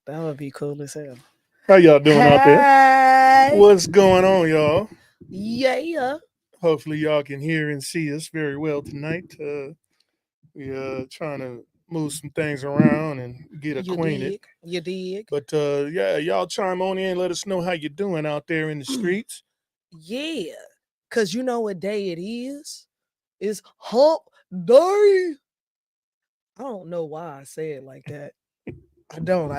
That would be cool as hell. How y'all doing out there? What's going on, y'all? Yeah. Hopefully y'all can hear and see us very well tonight. We trying to move some things around and get acquainted. You dig. But yeah, y'all chime on in, let us know how you're doing out there in the streets. Yeah. Cause you know what day it is? It's hump day. I don't know why I say it like that. I don't.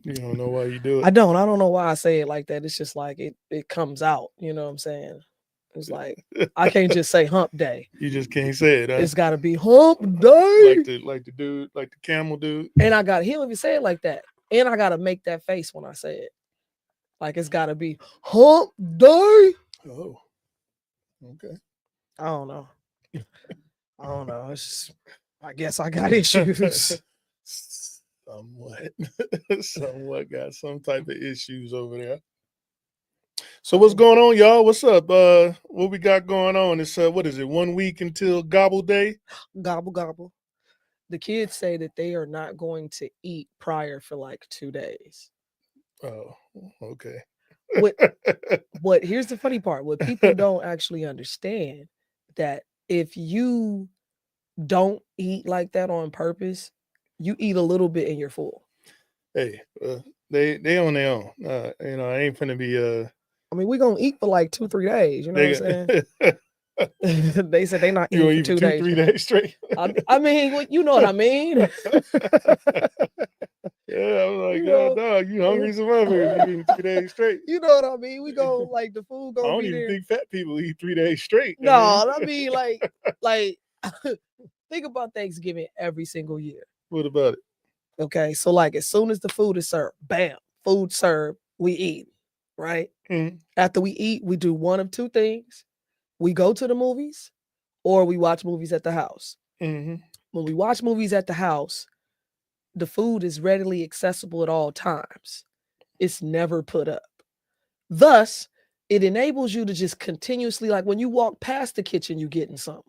You don't know why you do it. I don't know why I say it like that. It's just like it comes out. You know what I'm saying? It's like I can't just say hump day. You just can't say it, huh? It's gotta be hump day. Like the dude, like the camel dude. And he'll even say it like that. And I gotta make that face when I say it. Like it's gotta be hump day. Oh. Okay. I don't know. It's just, I guess I got issues. Somewhat got some type of issues over there. So what's going on, y'all? What's up? What we got going on? It's what is it? 1 week until Gobble Day? Gobble gobble. The kids say that they are not going to eat prior for like 2 days. Oh, okay. What here's the funny part. What people don't actually understand that if you don't eat like that on purpose, you eat a little bit and you're full. Hey, they on their own. I ain't finna be I mean, we're gonna eat for like 2-3 days. You know what I'm saying? They said they're not eating for 2 days. 3 days straight. I mean, you know what I mean? Yeah, I'm like, God, dog, you hungry as a motherfucker? You eating 3 days straight. You know what I mean? We go like the food gonna be there. I don't even think fat people eat 3 days straight. No, I mean like think about Thanksgiving every single year. What about it? Okay, so like as soon as the food is served, bam, food served, we eat, right? Mm-hmm. After we eat, we do one of two things. We go to the movies or we watch movies at the house. Mm-hmm. When we watch movies at the house, the food is readily accessible at all times. It's never put up. Thus, it enables you to just continuously, like when you walk past the kitchen, you getting something.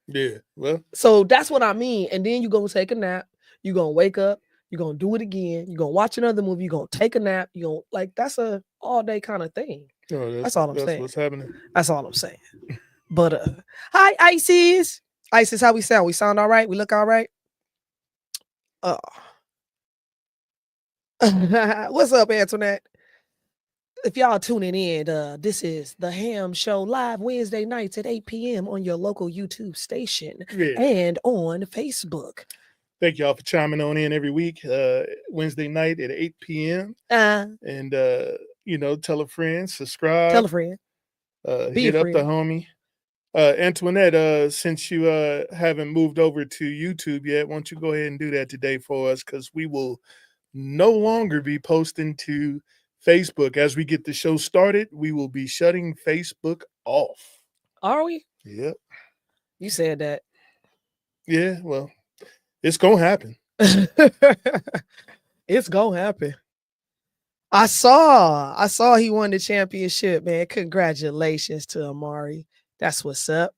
Yeah, well. So that's what I mean. And then you're going to take a nap. You're going to wake up. You're going to do it again. You're going to watch another movie. You're going to take a nap. You're going to, like, that's a all day kind of thing. Oh, that's all I'm saying. That's what's happening. That's all I'm saying. But, hi, Isis. Isis, how we sound? We sound all right? We look all right? What's up, Antoinette? If y'all tuning in, this is The Ham Show live Wednesday nights at 8 p.m. on your local YouTube station and on Facebook. Thank y'all for chiming on in every week, Wednesday night at 8 p.m. And, tell a friend, subscribe. Tell a friend. Hit up the homie. Antoinette, since you haven't moved over to YouTube yet, why don't you go ahead and do that today for us? Because we will no longer be posting to Facebook. As we get the show started, we will be shutting Facebook off. Are we? Yep. You said that. Yeah, well, it's gonna happen. It's gonna happen. I saw he won the championship, man. Congratulations to Amari. That's what's up.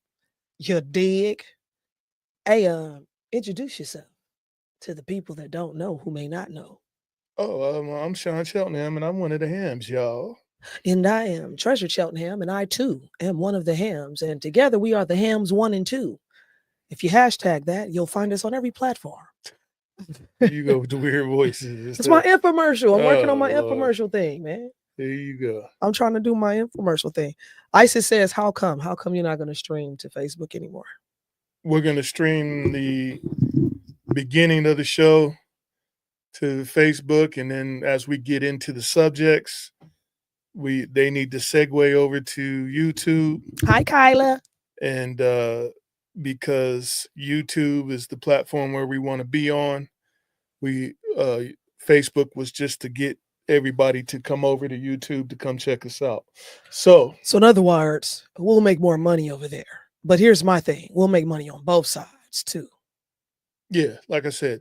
You dig? Hey, introduce yourself to the people that don't know, who may not know. Oh, I'm Sean Cheltenham, and I'm one of the hams, y'all. And I am Treasure Cheltenham, and I, too, am one of the hams. And together, we are the hams 1 and 2. If you hashtag that, you'll find us on every platform. You go with the weird voices. It's my infomercial. I'm working on my infomercial thing, man. There you go. I'm trying to do my infomercial thing. Isis says, how come? How come you're not going to stream to Facebook anymore? We're going to stream the beginning of the show to Facebook, and then as we get into the subjects, they need to segue over to YouTube. Hi, Kyla. And because YouTube is the platform where we want to be on, Facebook was just to get everybody to come over to YouTube to come check us out. So in other words, we'll make more money over there. But here's my thing. We'll make money on both sides too. Yeah, like I said,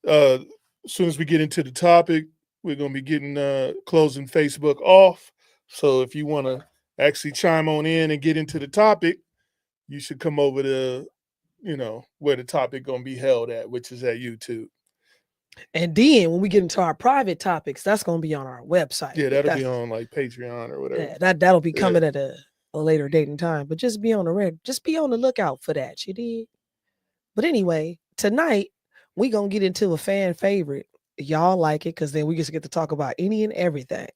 as soon as we get into the topic, We're gonna be getting closing Facebook off. So if you want to actually chime on in and get into the topic, you should come over to where the topic gonna be held at, which is at YouTube. And then when we get into our private topics, that's gonna be on our website. Yeah, that'll be on like Patreon or whatever. Yeah, that'll be coming at a later date and time. But just be on the lookout for that. You did. But anyway, tonight we gonna get into a fan favorite. Y'all like it because then we just get to talk about any and everything.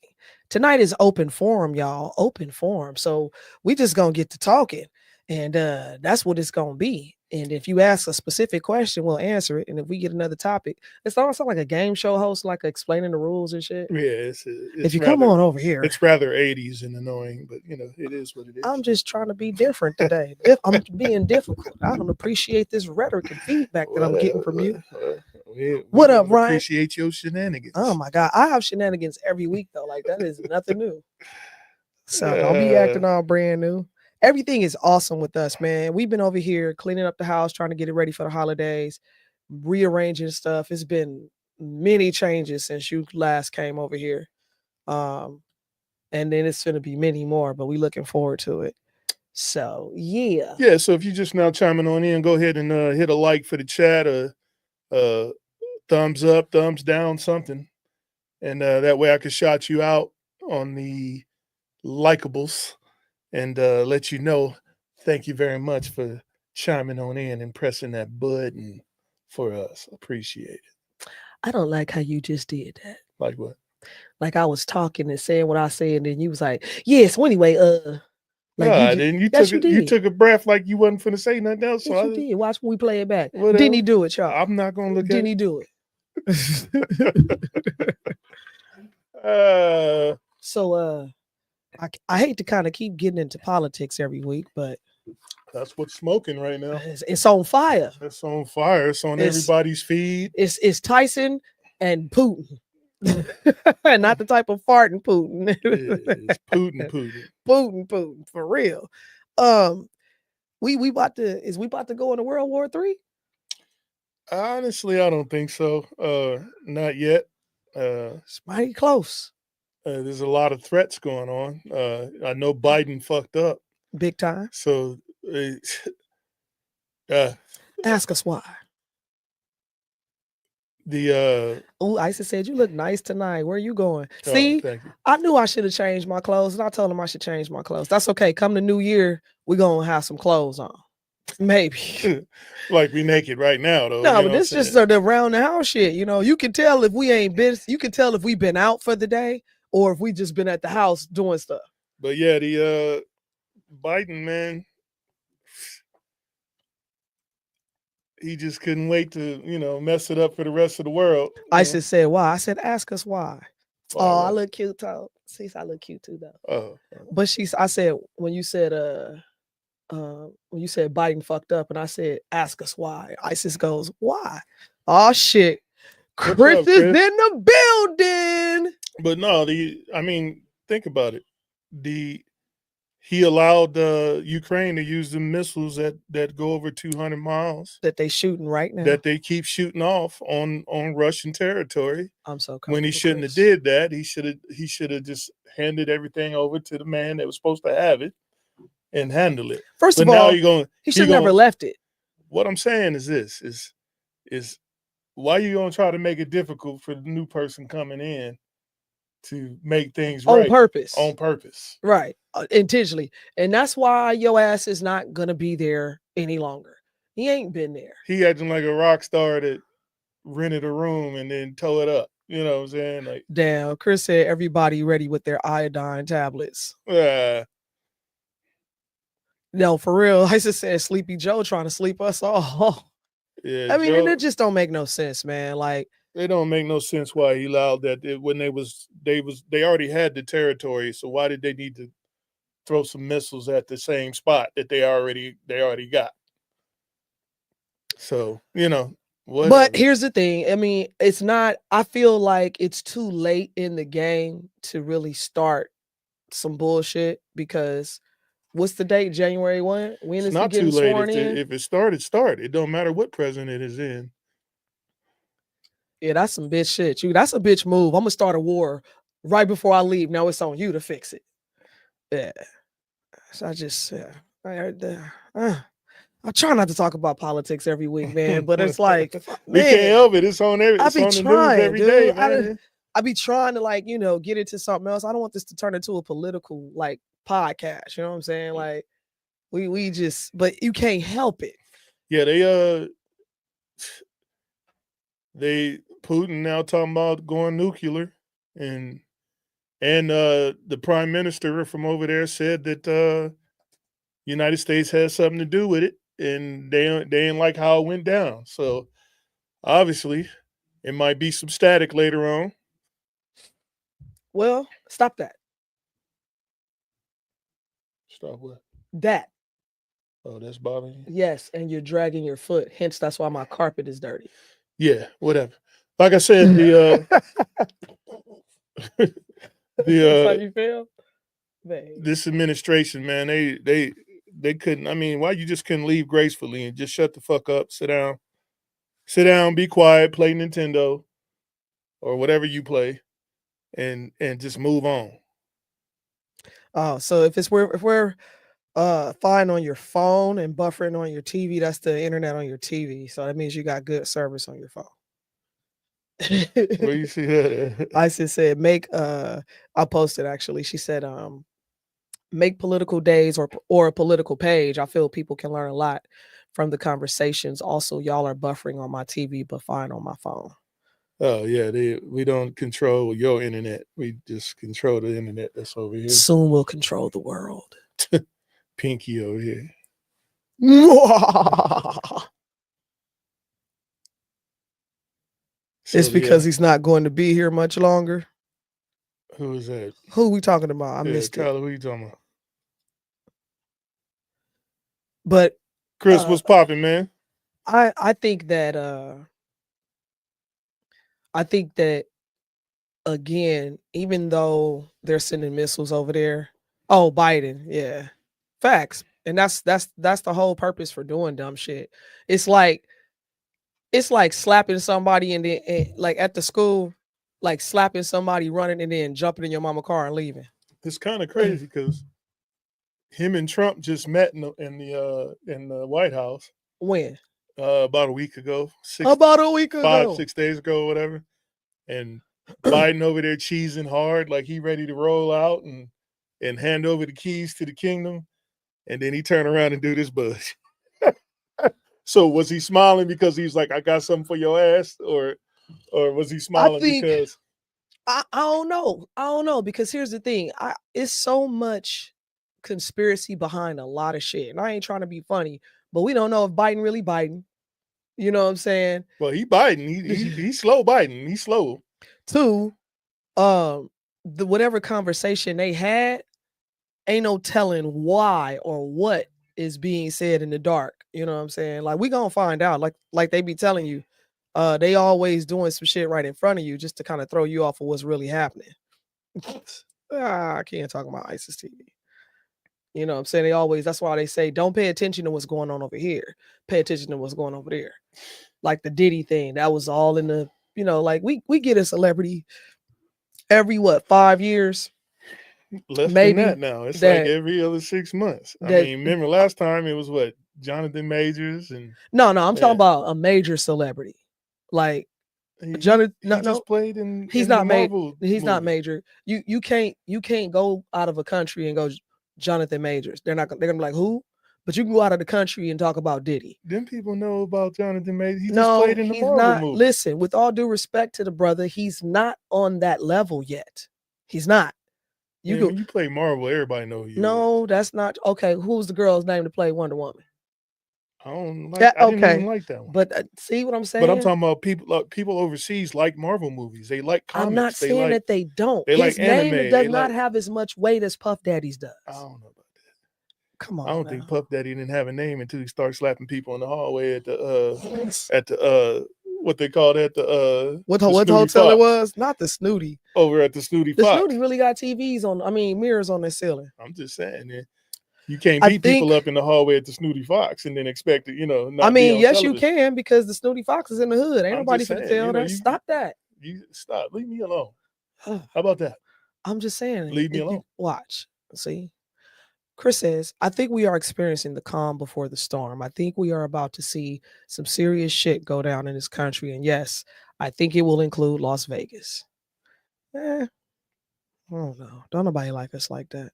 Tonight is open forum, y'all. Open forum. So we just gonna get to talking. And that's what it's gonna be. And if you ask a specific question, we'll answer it. And if we get another topic, it's almost like a game show host, like explaining the rules and shit. Yeah, it's if you come on over here, it's rather 80s and annoying, but it is what it is. I'm just trying to be different today. I'm being difficult. I don't appreciate this rhetoric and feedback that I'm getting from you. What up, Ryan? Appreciate your shenanigans. Oh my God, I have shenanigans every week though. Like that is nothing new. So don't be acting all brand new. Everything is awesome with us, man. We've been over here cleaning up the house, trying to get it ready for the holidays, rearranging stuff. It's been many changes since you last came over here. And then it's going to be many more, but we're looking forward to it. So, yeah. Yeah, so if you're just now chiming on in, go ahead and hit a like for the chat, thumbs up, thumbs down, something. And that way I can shout you out on the likables and let you know, thank you very much for chiming on in and pressing that button for us. Appreciate it. I don't like how you just did that. Like what? Like I was talking and saying what I said, and then you was like, "Yeah." So anyway, like then you took a breath like you wasn't finna say nothing else. Yes, so you did. Watch when we play it back. Whatever. Didn't he do it, y'all? I'm not gonna look Didn't at he do it? So I hate to kind of keep getting into politics every week, but that's what's smoking right now. It's on fire. It's on fire. It's on everybody's feed. It's Tyson and Putin. Not the type of farting Putin. It's Putin. Putin for real. We about to go into World War III? Honestly, I don't think so. Not yet. It's mighty close. There's a lot of threats going on. I know Biden fucked up big time. So ask us why. Isis said, "You look nice tonight. Where are you going?" See, I knew I should have changed my clothes, and I told him I should change my clothes. That's okay. Come the new year, we're gonna have some clothes on. Maybe. Like we naked right now, though. No, but this just the around the house shit. You can tell if we ain't been. You can tell if we've been out for the day or if we just been at the house doing stuff. But yeah, the Biden man. He just couldn't wait to, mess it up for the rest of the world. Isis said, "Why?" I said, "Ask us why." I look cute, too. See, I look cute too, though. Oh. But I said when you said Biden fucked up, and I said, "Ask us why." Isis goes, "Why?" Oh shit, Chris is in the building. But no, think about it. He allowed Ukraine to use the missiles that go over 200 miles. That they shooting right now. That they keep shooting off on Russian territory. I'm so when he shouldn't have did that. He should have just handed everything over to the man that was supposed to have it and handle it. First of all, he should never left it. What I'm saying is this: is why you gonna try to make it difficult for the new person coming in to make things right on purpose, right, intentionally, and that's why your ass is not gonna be there any longer. He ain't been there. He acting like a rock star that rented a room and then tore it up. You know what I'm saying? Like, damn, Chris said everybody ready with their iodine tablets. No, for real. I just said Sleepy Joe trying to sleep us all. Yeah, I mean, it just don't make no sense, man. Like, it don't make no sense why he allowed that when they already had the territory. So why did they need to throw some missiles at the same spot that they already got? So, whatever. But here's the thing. I mean, it's not. I feel like it's too late in the game to really start some bullshit because what's the date? January 1? When is not he getting too late. Sworn in? If it started, start. It don't matter what president is in. Yeah, that's some bitch shit. That's a bitch move. I'm gonna start a war right before I leave. Now it's on you to fix it. Yeah. So I just I try not to talk about politics every week, man, but it's like, we can't man, help it. It's on I it's be on the news trying, every day, dude. man. I be trying to, like, get into something else. I don't want this to turn into a political, like, podcast. You know what I'm saying? Like, we just, but you can't help it. Yeah, Putin now talking about going nuclear, and the prime minister from over there said that United States has something to do with it, and they ain't like how it went down. So obviously, it might be some static later on. Well, stop that. Stop what? That. Oh, that's bothering you? Yes, and you're dragging your foot. Hence, that's why my carpet is dirty. Yeah, whatever. Like I said, the That's how you feel? this administration, man, they couldn't. I mean, why you just couldn't leave gracefully and just shut the fuck up, sit down, be quiet, play Nintendo or whatever you play, and just move on. Oh, so if we're fine on your phone and buffering on your TV, that's the internet on your TV. So that means you got good service on your phone. Where you see that? Isis said, I posted actually. She said, make political days or a political page. I feel people can learn a lot from the conversations. Also, y'all are buffering on my TV, but fine on my phone. Oh yeah, we don't control your internet. We just control the internet that's over here. Soon we'll control the world. Pinky over here. It's because he's not going to be here much longer. Who is that? Who are we talking about? I missed Tyler, it. who you talking about? But Chris, what's popping, man? I think that again, even though they're sending missiles over there, Biden, yeah, facts, and that's the whole purpose for doing dumb shit. It's like slapping somebody and then like at the school, like slapping somebody, running and then jumping in your mama car and leaving. It's kind of crazy because him and Trump just met in the White House. When? About a week ago. 6 days ago, whatever. And Biden over there cheesing hard, like he ready to roll out and hand over the keys to the kingdom. And then he turn around and do this buzz. So was he smiling because he's like, I got something for your ass? Or was he smiling because I don't know, because here's the thing. It's so much conspiracy behind a lot of shit. And I ain't trying to be funny, but we don't know if Biden really Biden. You know what I'm saying? Well, he Biden. He's slow Biden. He's slow. Two, the whatever conversation they had, ain't no telling why or what is being said in the dark. You know what I'm saying? Like, we gonna find out. Like they be telling you, they always doing some shit right in front of you just to kind of throw you off of what's really happening. I can't talk about ISIS TV. You know what I'm saying? That's why they say, don't pay attention to what's going on over here. Pay attention to what's going on over there. Like the Diddy thing, that was all in the, like we get a celebrity every 5 years? Less maybe than that now. It's like every other 6 months. I mean, remember last time it was what? Jonathan Majors and No, I'm talking about a major celebrity. Like Jonathan, he just played in he's in not the Marvel He's movie. not major. You can't go out of a country and go Jonathan Majors. They're gonna be like, who? But you can go out of the country and talk about Diddy. Didn't people know about Jonathan Majors? He just played in the Marvel movie. Listen, with all due respect to the brother, he's not on that level yet. He's not. When you play Marvel, everybody know you. No, that's not okay. Who's the girl's name to play Wonder Woman? I don't like. I didn't even like that one. But see what I'm saying? But I'm talking about people overseas like Marvel movies. They like comics. I'm not saying that they don't. They His like anime. Name does not have as much weight as Puff Daddy's does. I don't know about that. Come on. I don't think Puff Daddy didn't have a name until he started slapping people in the hallway at the what they call that what hotel it was? Not the Snooty. Over at the Snooty Fox. The Snooty really got TVs mirrors on their ceiling. I'm just saying, man. You can't beat people up in the hallway at the Snooty Fox and then expect it, not be on yes, television. you can, because the Snooty Fox is in the hood. Ain't I'm nobody just finna saying, tell that. Stop that. You stop. Leave me alone. How about that? I'm just saying. Leave me alone. Watch. See? Chris says, I think we are experiencing the calm before the storm. I think we are about to see some serious shit go down in this country. And yes, I think it will include Las Vegas. I don't know. Don't nobody like us like that.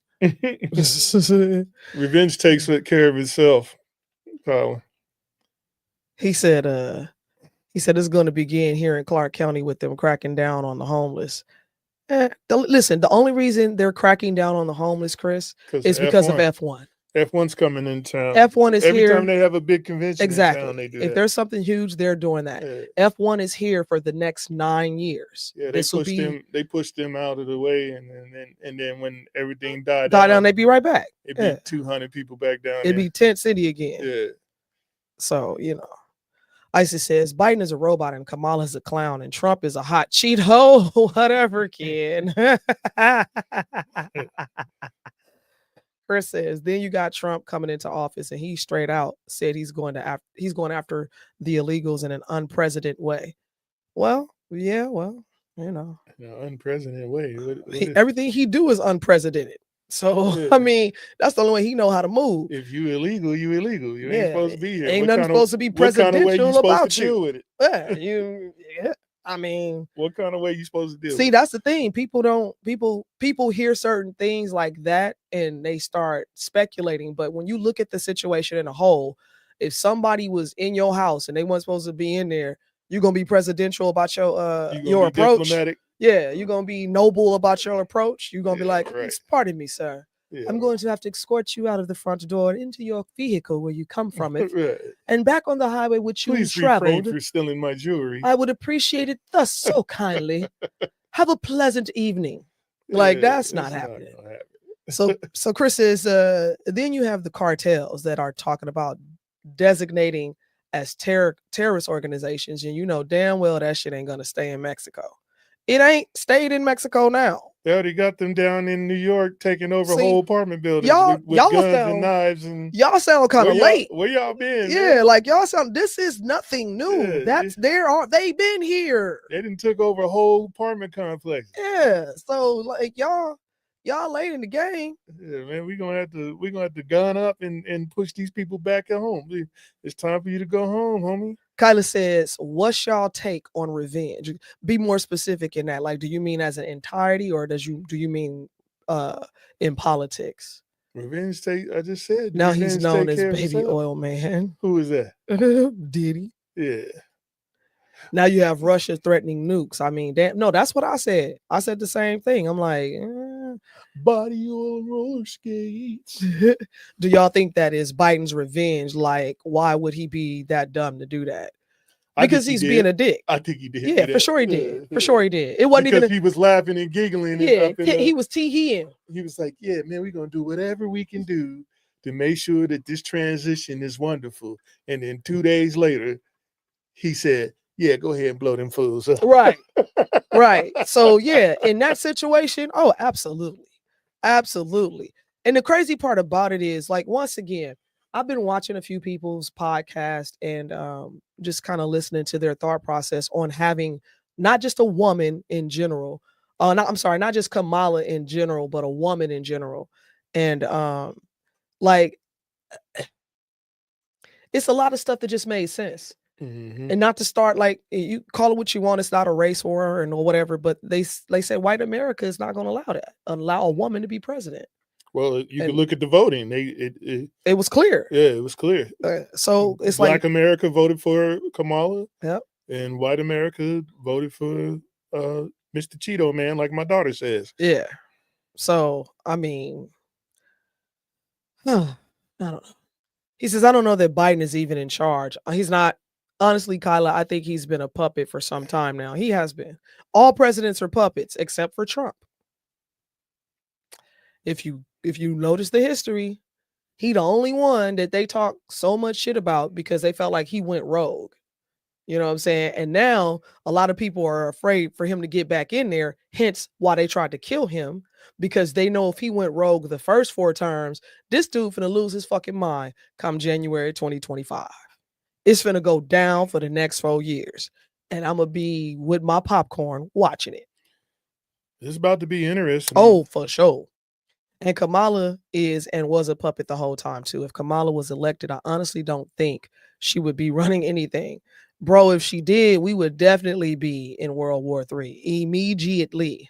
Revenge takes care of itself, Colin. He said it's going to begin here in Clark County with them cracking down on the homeless. Listen, the only reason they're cracking down on the homeless, Chris, is because of F1. F1's coming in town. F1 is every here. time they have a big convention exactly. in town, they do if that. there's something huge, they're doing that. F1 is here for the next 9 years. Yeah, they pushed them out of the way, and then when everything died down, they'd be right back. It'd be 200 people back down. It'd be tent city again. Yeah. So Isis says Biden is a robot and Kamala is a clown and Trump is a hot Cheeto. Whatever, kid. Chris says, then you got Trump coming into office and he straight out said he's going after the illegals in an unprecedented way. Well, yeah, unprecedented way. Everything he do is unprecedented. So yeah. I mean, that's the only way he know how to move. If you illegal, you illegal. You ain't supposed to be here. Ain't nothing supposed to be presidential about you. Deal with it? Yeah, I mean, what kind of way you supposed to deal? See, that's the thing. People hear certain things like that and they start speculating. But when you look at the situation in a whole, if somebody was in your house and they weren't supposed to be in there, you're gonna be presidential about your approach. Diplomatic. Yeah, you're gonna be noble about your approach. You're gonna be like, right. Pardon me, sir. Yeah. I'm going to have to escort you out of the front door into your vehicle where you come from it, right. And back on the highway which you traveled. For stealing my jewelry. I would appreciate it thus so kindly. Have a pleasant evening. Like that's not happening. So Chris says, then you have the cartels that are talking about designating as terrorist organizations, and damn well that shit ain't gonna stay in Mexico. It ain't stayed in Mexico now. They already got them down in New York taking over whole apartment buildings with guns and knives. And y'all sound kind of late. Where y'all been? Yeah, man? Like y'all sound. This is nothing new. Yeah, they've been here. They done took over a whole apartment complex. Yeah, so like y'all late in the game. Yeah, man, we're gonna have to gun up and push these people back at home. It's time for you to go home, homie. Kyla says, what's y'all take on revenge? Be more specific in that. Like, do you mean as an entirety or do you mean in politics? Revenge take, I just said. Now he's known as Baby Oil Man. Who is that? Diddy. Yeah. Now you have Russia threatening nukes. I mean, that's what I said. I said the same thing. I'm like, body on roller skates. Do y'all think that is Biden's revenge? Like, why would he be that dumb to do that? Because he's being a dick. I think he did. Yeah, for sure he did. For sure he did. It wasn't because he was laughing and giggling. Yeah, he was teeing. He was like, yeah, man, we're going to do whatever we can do to make sure that this transition is wonderful. And then 2 days later, he said, yeah, go ahead and blow them fools up. Right. Right. So, yeah, in that situation, oh, absolutely. Absolutely. And the crazy part about it is, like, once again, I've been watching a few people's podcasts and just kind of listening to their thought process on having not just a woman in general. Not just Kamala in general, but a woman in general. And like, it's a lot of stuff that just made sense. Mm-hmm. And not to start, like, you call it what you want, it's not a race war or whatever, but they say white America is not going to allow a woman to be president. Well, you can look at the voting. It was clear. Yeah, it was clear. So it's Black America voted for Kamala. Yep. And white America voted for Mr. Cheeto Man, like my daughter says. Yeah. So, I mean, I don't know. He says, I don't know that Biden is even in charge. He's not. Honestly, Kyla, I think he's been a puppet for some time now. He has been. All presidents are puppets except for Trump. If you notice the history, he the only one that they talk so much shit about because they felt like he went rogue. You know what I'm saying? And now a lot of people are afraid for him to get back in there, hence why they tried to kill him, because they know if he went rogue the first 4 terms, this dude finna lose his fucking mind come January 2025. It's finna go down for the next 4 years. And I'm gonna be with my popcorn watching it. It's about to be interesting. Oh, for sure. And Kamala is and was a puppet the whole time too. If Kamala was elected, I honestly don't think she would be running anything. Bro, if she did, we would definitely be in World War III immediately.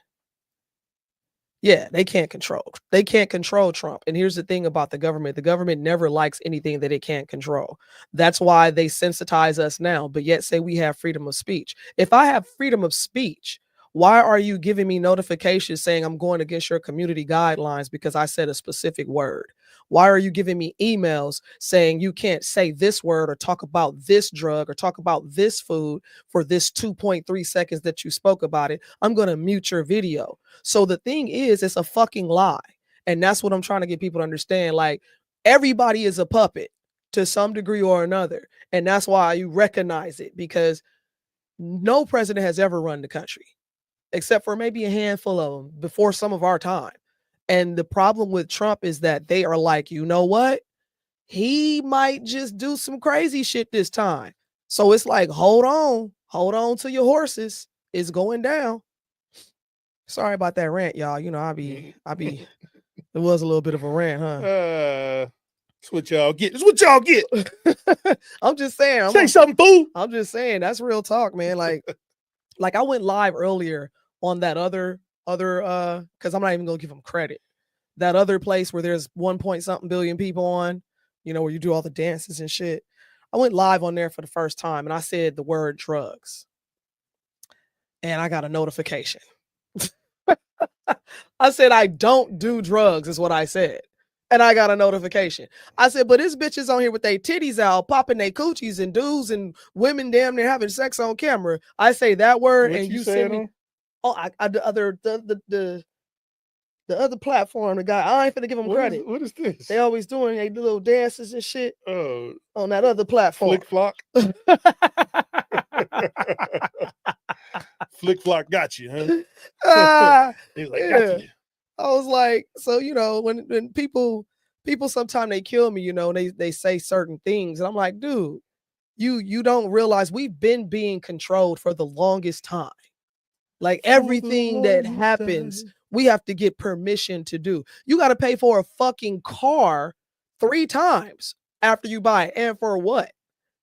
Yeah, they can't control. They can't control Trump. And here's the thing about the government. The government never likes anything that it can't control. That's why they sensitize us now, but yet say we have freedom of speech. If I have freedom of speech, why are you giving me notifications saying I'm going against your community guidelines because I said a specific word? Why are you giving me emails saying you can't say this word or talk about this drug or talk about this food for this 2.3 seconds that you spoke about it? I'm going to mute your video. So the thing is, it's a fucking lie. And that's what I'm trying to get people to understand. Like, everybody is a puppet to some degree or another. And that's why you recognize it, because no president has ever run the country, except for maybe a handful of them before some of our time. And the problem with Trump is that they are like, you know what? He might just do some crazy shit this time. So it's like, hold on to your horses. It's going down. Sorry about that rant, y'all. You know, I be it was a little bit of a rant, huh? That's what y'all get. That's what y'all get. I'm just saying. Say something, fool. I'm just saying, that's real talk, man. Like I went live earlier on that other because I'm not even gonna give them credit. That other place where there's 1 billion people on, you know, where you do all the dances and shit. I went live on there for the first time and I said the word drugs. And I got a notification. I said, I don't do drugs, is what I said. And I got a notification. I said, but this bitch is on here with their titties out, popping their coochies, and dudes and women damn near having sex on camera. I say that word, what and you send me. Oh, the other platform, the guy, I ain't finna give him credit. What is this? They always doing they little dances and shit. Oh, on that other platform. Flick Flock. Flick Flock got you, huh? He was like, got you. I was like, so you know, when people sometimes they kill me, you know, they say certain things, and I'm like, dude, you don't realize we've been being controlled for the longest time. Like everything that happens, we have to get permission to do. You got to pay for a fucking car 3 times after you buy it, and for what?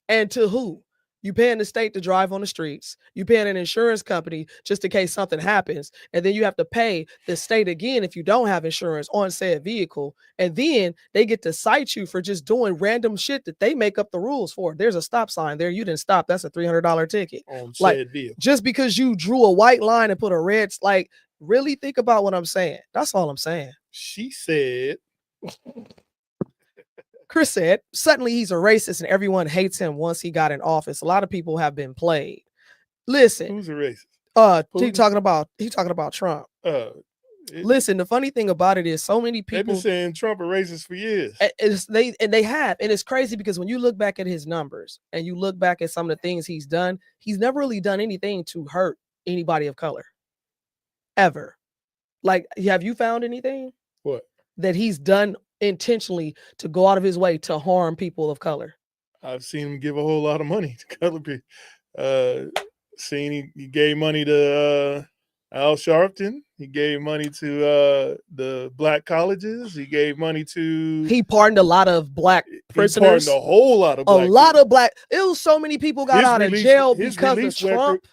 And to who? You paying the state to drive on the streets. You paying an insurance company just in case something happens. And then you have to pay the state again if you don't have insurance on said vehicle. And then they get to cite you for just doing random shit that they make up the rules for. There's a stop sign there. You didn't stop. That's a $300 ticket. On like, said vehicle. Just because you drew a white line and put a red, like, really think about what I'm saying. That's all I'm saying. She said. Chris said, suddenly he's a racist and everyone hates him once he got in office. A lot of people have been played. Listen. Who's a racist? He talking about Trump. Listen, the funny thing about it is so many people. They've been saying Trump a racist for years. They have. And it's crazy because when you look back at his numbers and you look back at some of the things he's done, he's never really done anything to hurt anybody of color. Ever. Like, have you found anything? What? That he's done intentionally to go out of his way to harm people of color? I've seen him give a whole lot of money to color people. Seen he gave money to Al Sharpton. He gave money to the black colleges. He gave money to. He pardoned a lot of black prisoners. He pardoned a whole lot of black. It was so many people got out of jail because of Trump.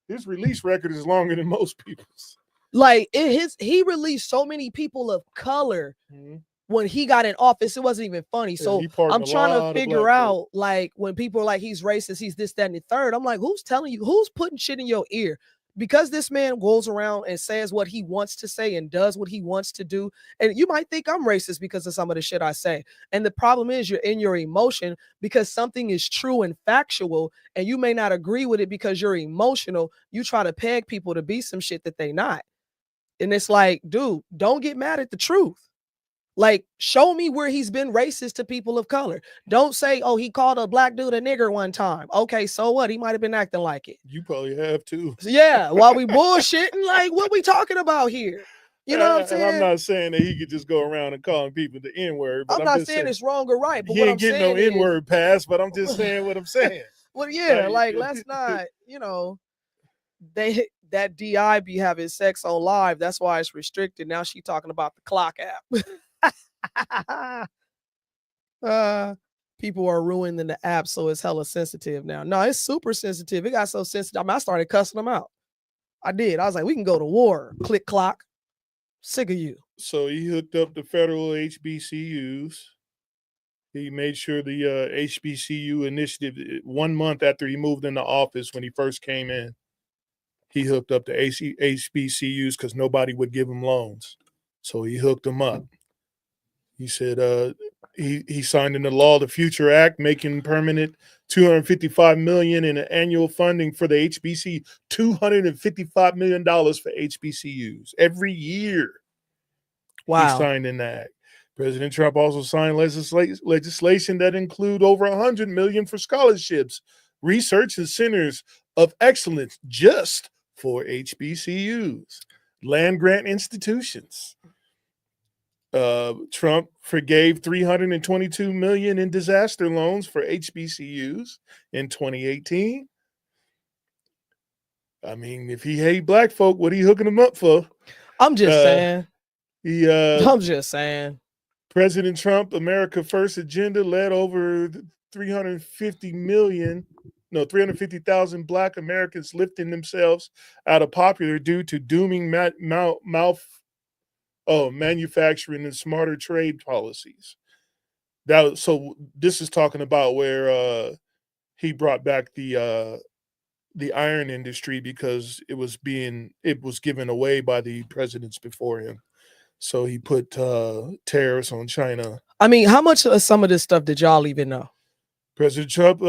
His release record is longer than most people's. Like he released so many people of color. Mm-hmm. When he got in office, it wasn't even funny. So I'm trying to figure out, like, when people are like, he's racist, he's this, that, and the third. I'm like, who's telling you? Who's putting shit in your ear? Because this man goes around and says what he wants to say and does what he wants to do. And you might think I'm racist because of some of the shit I say. And the problem is you're in your emotion because something is true and factual, and you may not agree with it because you're emotional. You try to peg people to be some shit that they not. And it's like, dude, don't get mad at the truth. Like, show me where he's been racist to people of color. Don't say, oh, he called a black dude a nigger one time. Okay, so what? He might have been acting like it. You probably have too. Yeah, while we bullshitting, like, what we talking about here? You know what I'm saying? And I'm not saying that he could just go around and calling people the N-word, but I'm I'm not just saying saying it's wrong or right, but he what ain't I'm getting no saying N-word pass, but I'm just saying what I'm saying. well, yeah, like let's not, that DI be having sex on live. That's why it's restricted. Now she talking about the clock app. People are ruining the app, so it's hella sensitive now. No, it's super sensitive. It got so sensitive. I mean, I started cussing them out. I did. I was like, we can go to war. Click clock. Sick of you. So he hooked up the federal HBCUs. He made sure the HBCU initiative, 1 month after he moved into office when he first came in, he hooked up the HBCUs because nobody would give him loans. So he hooked them up. He said he signed into law the Future Act, making permanent $255 million in annual funding for the HBC, $255 million for HBCUs every year. Wow. He signed in that. President Trump also signed legislation that include over $100 million for scholarships, research, and centers of excellence just for HBCUs, land grant institutions. Trump forgave $322 million in disaster loans for HBCUs in 2018. I mean, if he hate black folk, what he hooking them up for? I'm just saying. I'm just saying. President Trump, America First agenda led over 350,000 black Americans lifting themselves out of popular due to dooming manufacturing and smarter trade policies. So this is talking about where he brought back the iron industry because it was given away by the presidents before him. So he put tariffs on China. I mean, how much of some of this stuff did y'all even know? President Trump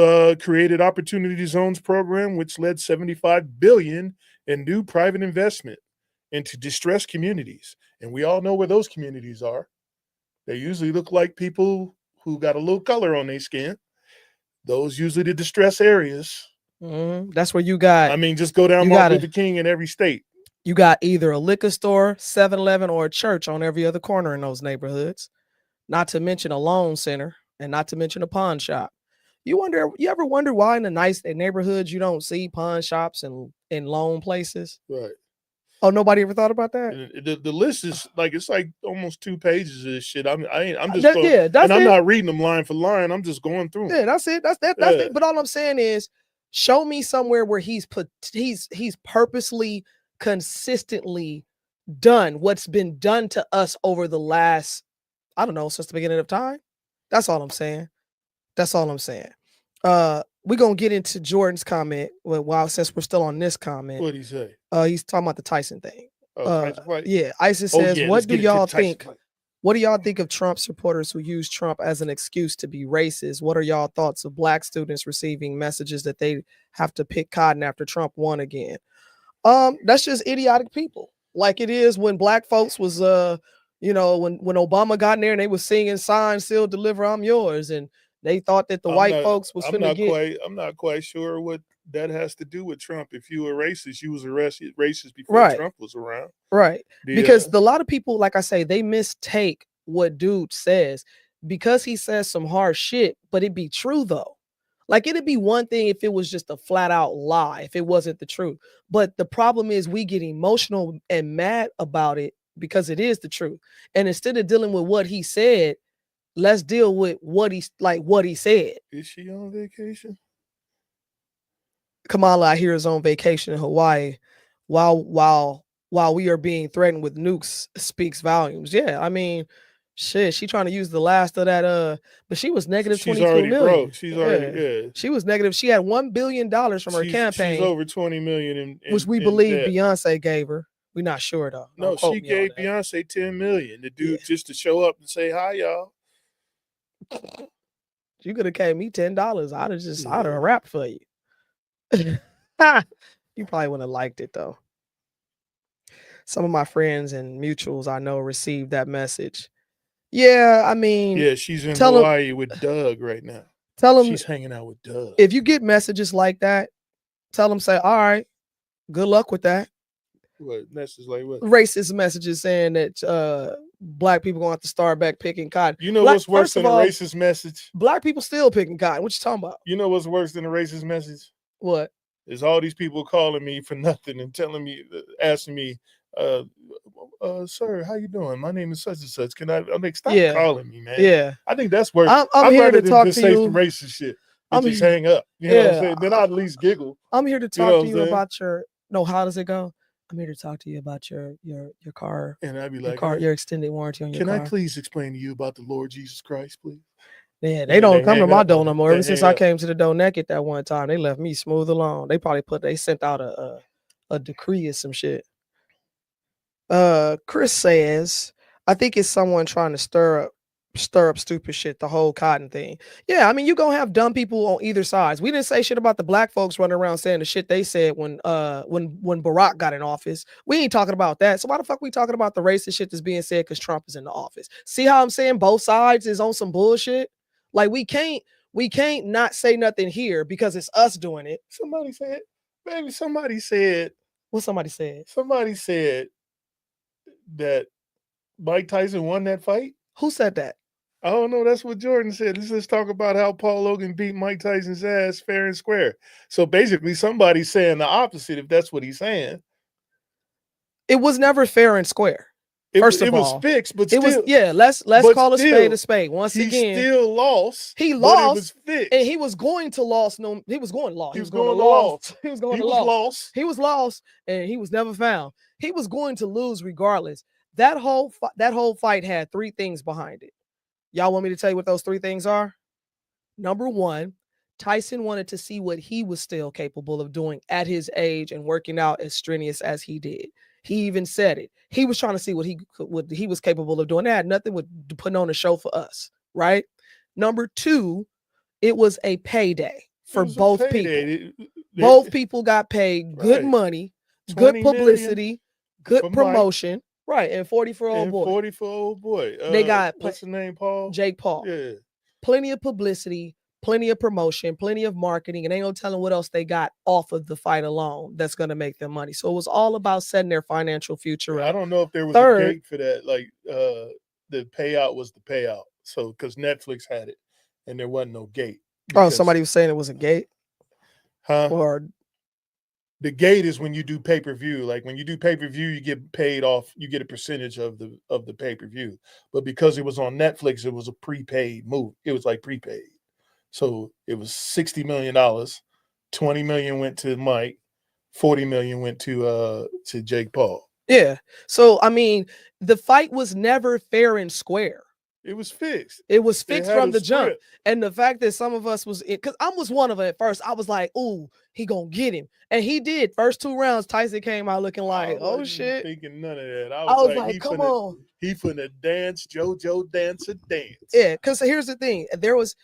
created Opportunity Zones program, which led $75 billion in new private investment into distressed communities. And we all know where those communities are. They usually look like people who got a little color on their skin. Those usually the distressed areas. Mm-hmm. That's where you got. I mean, just go down Martin Luther King in every state. You got either a liquor store, 7-Eleven, or a church on every other corner in those neighborhoods. Not to mention a loan center, and not to mention a pawn shop. You ever wonder why in the nice neighborhoods you don't see pawn shops and loan places? Right. Oh, nobody ever thought about that? The list is it's like almost 2 pages of this shit. I'm just I'm not reading them line for line. I'm just going through them. Yeah, that's it. That's it. But all I'm saying is, show me somewhere where he's purposely, consistently done what's been done to us over the last, I don't know, since the beginning of time. That's all I'm saying. We're gonna get into Jordan's comment. Well, since we're still on this comment. What'd he say? He's talking about the Tyson thing. Tyson fight? Yeah, Isis says, what do y'all think? What do y'all think of Trump supporters who use Trump as an excuse to be racist? What are y'all thoughts of black students receiving messages that they have to pick cotton after Trump won again? That's just idiotic people. Like it is when black folks was when Obama got in there and they was singing "Sign, Seal, Deliver, I'm Yours," and they thought that the white folks was finna get. I'm not quite sure what that has to do with Trump. If you were racist, you was racist before Trump was around. Right. Because a lot of people, like I say, they mistake what dude says because he says some harsh shit, but it be true though. Like it'd be one thing if it was just a flat out lie, if it wasn't the truth. But the problem is we get emotional and mad about it because it is the truth. And instead of dealing with what he said, let's deal with what he said. Is she on vacation? Kamala, I hear, is on vacation in Hawaii while we are being threatened with nukes speaks volumes. Yeah, I mean, shit, she trying to use the last of that, but she was negative 22 million. Broke. She's already She was negative. She had $1 billion from her campaign. She's over 20 million which we believe Beyonce gave her. We're not sure though. No, she gave Beyonce 10 million. The dude just to show up and say hi, y'all. You could have gave me $10. I'd have rapped for you. You probably wouldn't have liked it though. Some of my friends and mutuals I know received that message Yeah, I mean, Yeah, she's in tell him, Hawaii with Doug right now. tell him She's hanging out with Doug. if you get messages like that, tell him, say, all right, good luck with that. What message like what? Racist messages saying that black people gonna have to start back picking cotton. You know what's worse than a racist message? Black people still picking cotton. What you talking about? You know what's worse than a racist message? What? Is all these people calling me for nothing and telling me, asking me, sir, how you doing? My name is such and such. Can I? I'm like, stop calling me, man. Yeah. I think that's worse. I'm here to talk to say you. some racist shit. And just hang up. You know what I'm saying? Then I'd at least giggle. I'm here to talk to you about your. No, how does it go? I'm here to talk to you about your car. And I'd be like, your extended warranty on your car. Can I please explain to you about the Lord Jesus Christ, please? Yeah, they don't come to my door no more. Ever since I came to the door naked that one time, they left me smooth alone. They sent out a decree or some shit. Chris says, I think it's someone trying to stir up stupid shit, the whole cotton thing. Yeah, I mean, you gonna have dumb people on either sides. We didn't say shit about the black folks running around saying the shit they said when Barack got in office. We ain't talking about that. So why the fuck we talking about the racist shit that's being said because Trump is in the office? See how I'm saying both sides is on some bullshit? Like we can't not say nothing here because it's us doing it. Somebody said, baby, somebody said. What somebody said? Somebody said that Mike Tyson won that fight. Who said that? I don't know. That's what Jordan said. Let's talk about how Paul Logan beat Mike Tyson's ass fair and square. So basically, somebody's saying the opposite if that's what he's saying. It was never fair and square. First of all, it was fixed, but it was let's call a spade a spade. Once again, he still lost. He lost, but it was fixed. And he was going to lose. No, he was going to lose. He was going to lose. He was going to lose. He was lost, and he was never found. He was going to lose regardless. That whole fight had three things behind it. Y'all want me to tell you what those three things are? Number one, Tyson wanted to see what he was still capable of doing at his age and working out as strenuous as he did. He even said it. He was trying to see what he was capable of doing. That had nothing with putting on a show for us, right? Number two, it was a payday for both people. Both people got paid good money, good publicity, good promotion. Mike. Right, and 40 for old boy. 40 for old boy. They got what's the name, Paul? Jake Paul. Yeah. Plenty of publicity, plenty of promotion, plenty of marketing, and ain't no telling what else they got off of the fight alone that's going to make them money. So it was all about setting their financial future up. I don't know if there was a gate for that. Like the payout was the payout. So because Netflix had it, and there wasn't no gate. Somebody was saying it was a gate, huh? Or the gate is when you do pay-per-view. Like when you do pay-per-view, you get paid off. You get a percentage of the pay-per-view. But because it was on Netflix, it was a prepaid move. It was like prepaid. So it was $60 million. $20 million went to Mike. $40 million went to Jake Paul. Yeah. So I mean, the fight was never fair and square. It was fixed. It was fixed from the jump. And the fact that some of us was, because I was one of it at first, I was like, ooh, he gonna get him. And he did. First 2 rounds, Tyson came out looking like, oh shit. Thinking none of that. I was like come on. He finna dance, JoJo dancer dance. Yeah, because here's the thing. There was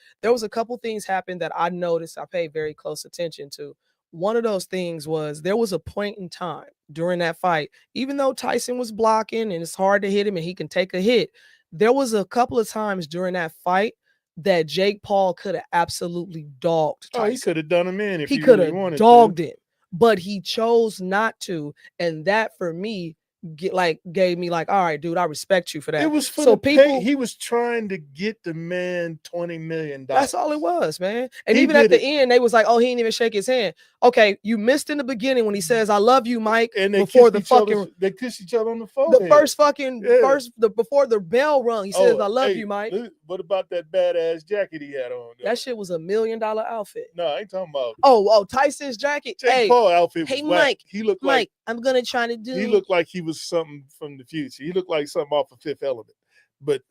a couple things happened that I noticed, I paid very close attention to. One of those things was there was a point in time during that fight, even though Tyson was blocking and it's hard to hit him and he can take a hit, there was a couple of times during that fight that Jake Paul could have absolutely dogged Tyson. Oh, he could have done him in if he could have really dogged him, but he chose not to. And that for me gave me like, all right, dude, I respect you for that. It was for people. He was trying to get the man $20 million. That's all it was, man. And even at the end, they was like, oh, he didn't even shake his hand. Okay, you missed in the beginning when he says, I love you, Mike. And they before they kissed each other on the forehead. Before the bell rung, he says, I love you, Mike. What about that badass jacket he had on? That shit was $1 million outfit. No, I ain't talking about. Oh, Tyson's jacket. Jake Paul outfit was whack. Mike. He looked like I'm gonna try to do. He looked like he was something from the future. He looked like something off of Fifth Element. But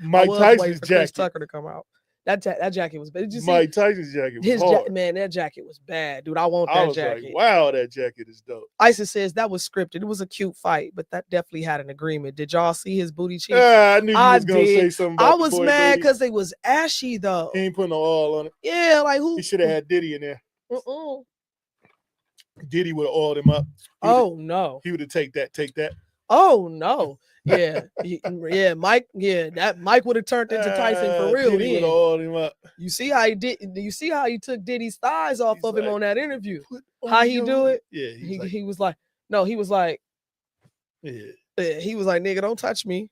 Mike Tyson's jacket. Chris Tucker to come out. That jacket was bad. Mike Tyson's jacket was hard. Man, that jacket was bad, dude. I want that jacket. Like, wow, that jacket is dope. Isis says that was scripted. It was a cute fight, but that definitely had an agreement. Did y'all see his booty cheeks? I knew you was gonna say something about I was mad because they was ashy though. He ain't putting no oil on it. Yeah, like who? He should have had Diddy in there. Diddy would have oiled him up. No. He would have take that. Oh no. Yeah. Yeah, Mike. Yeah, that Mike would have turned into Tyson for real. Diddy would have hauled him up. You see how he did? You see how he took Diddy's thighs off of him on that interview? How he do it? Yeah, he was like, no, he was like, yeah. He was like, nigga, don't touch me.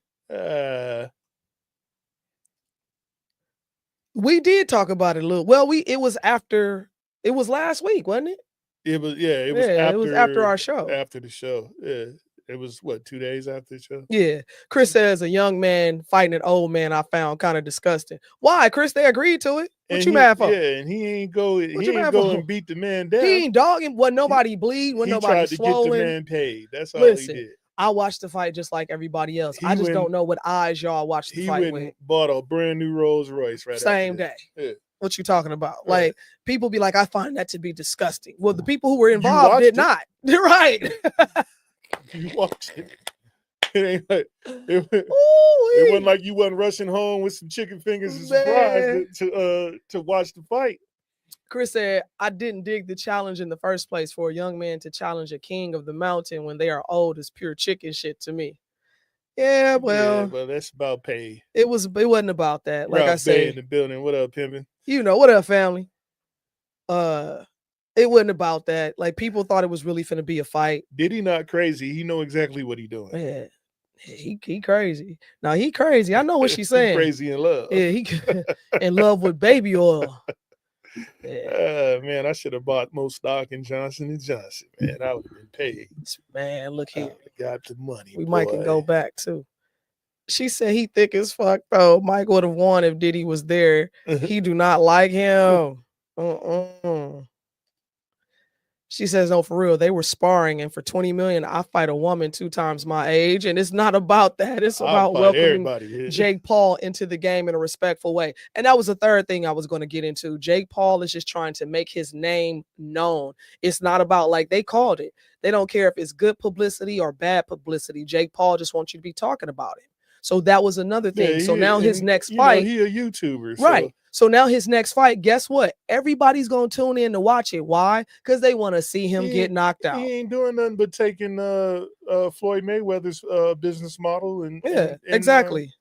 We did talk about it a little. Well, it was last week, wasn't it? It was it was after our show. After the show. Yeah. It was 2 days after the show? Yeah. Chris says a young man fighting an old man I found kind of disgusting. Why, Chris? They agreed to it. What you mad for? Yeah, and he ain't go and beat the man down. He ain't dogging. Wasn't nobody bleed. Wasn't nobody swollen. He tried to get the man paid. That's all he did. I watched the fight just like everybody else. I just don't know what eyes y'all watched the fight with. He bought a brand new Rolls Royce same day. Yeah. What you talking about? Right. Like, people be like, I find that to be disgusting. Well, the people who were involved did not. Right. You watched it. It ain't like it wasn't like you wasn't rushing home with some chicken fingers and surprise to watch the fight. Chris said, I didn't dig the challenge in the first place. For a young man to challenge a king of the mountain when they are old is pure chicken shit to me. Yeah, well, that's about pay. It wasn't about that. Like I said, in the building. What up, pimpin'? You know, what up, family? It wasn't about that. Like, people thought it was really finna be a fight. Diddy not crazy? He know exactly what he doing. Yeah. He crazy. Now he crazy. I know what she's saying. Crazy in love. Yeah, he in love with baby oil. Yeah. Man, I should have bought more stock in Johnson & Johnson. Man, I would have been paid. Man, look here. Got the money. We might can go back too. She said he thick as fuck though. Mike would have won if Diddy was there. He do not like him. She says, no, for real, they were sparring, and for $20 million, I fight a woman 2 times my age, and it's not about that. It's about welcoming Jake Paul into the game in a respectful way. And that was the third thing I was going to get into. Jake Paul is just trying to make his name known. It's not about, like they called it. They don't care if it's good publicity or bad publicity. Jake Paul just wants you to be talking about it. So that was another thing. So now his next fight, he a YouTuber, right? So now his next fight, guess what? Everybody's gonna tune in to watch it. Why? Because they want to see him get knocked out. He ain't doing nothing but taking Floyd Mayweather's business model and exactly.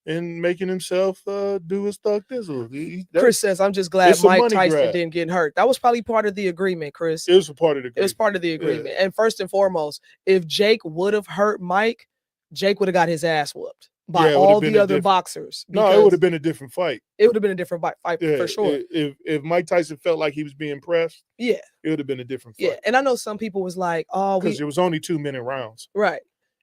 And making himself do his thug thizzle. Chris says, I'm just glad Mike Tyson didn't get hurt. That was probably part of the agreement, Chris. It was a part of the agreement. It was part of the agreement. Yeah. And first and foremost, if Jake would have hurt Mike, Jake would have got his ass whooped by all the other boxers. No, it would have been a different fight. It would have been a different fight for sure. If Mike Tyson felt like he was being pressed, it would have been a different fight. Yeah, and I know some people was like, oh, because it was only 2-minute rounds. Right.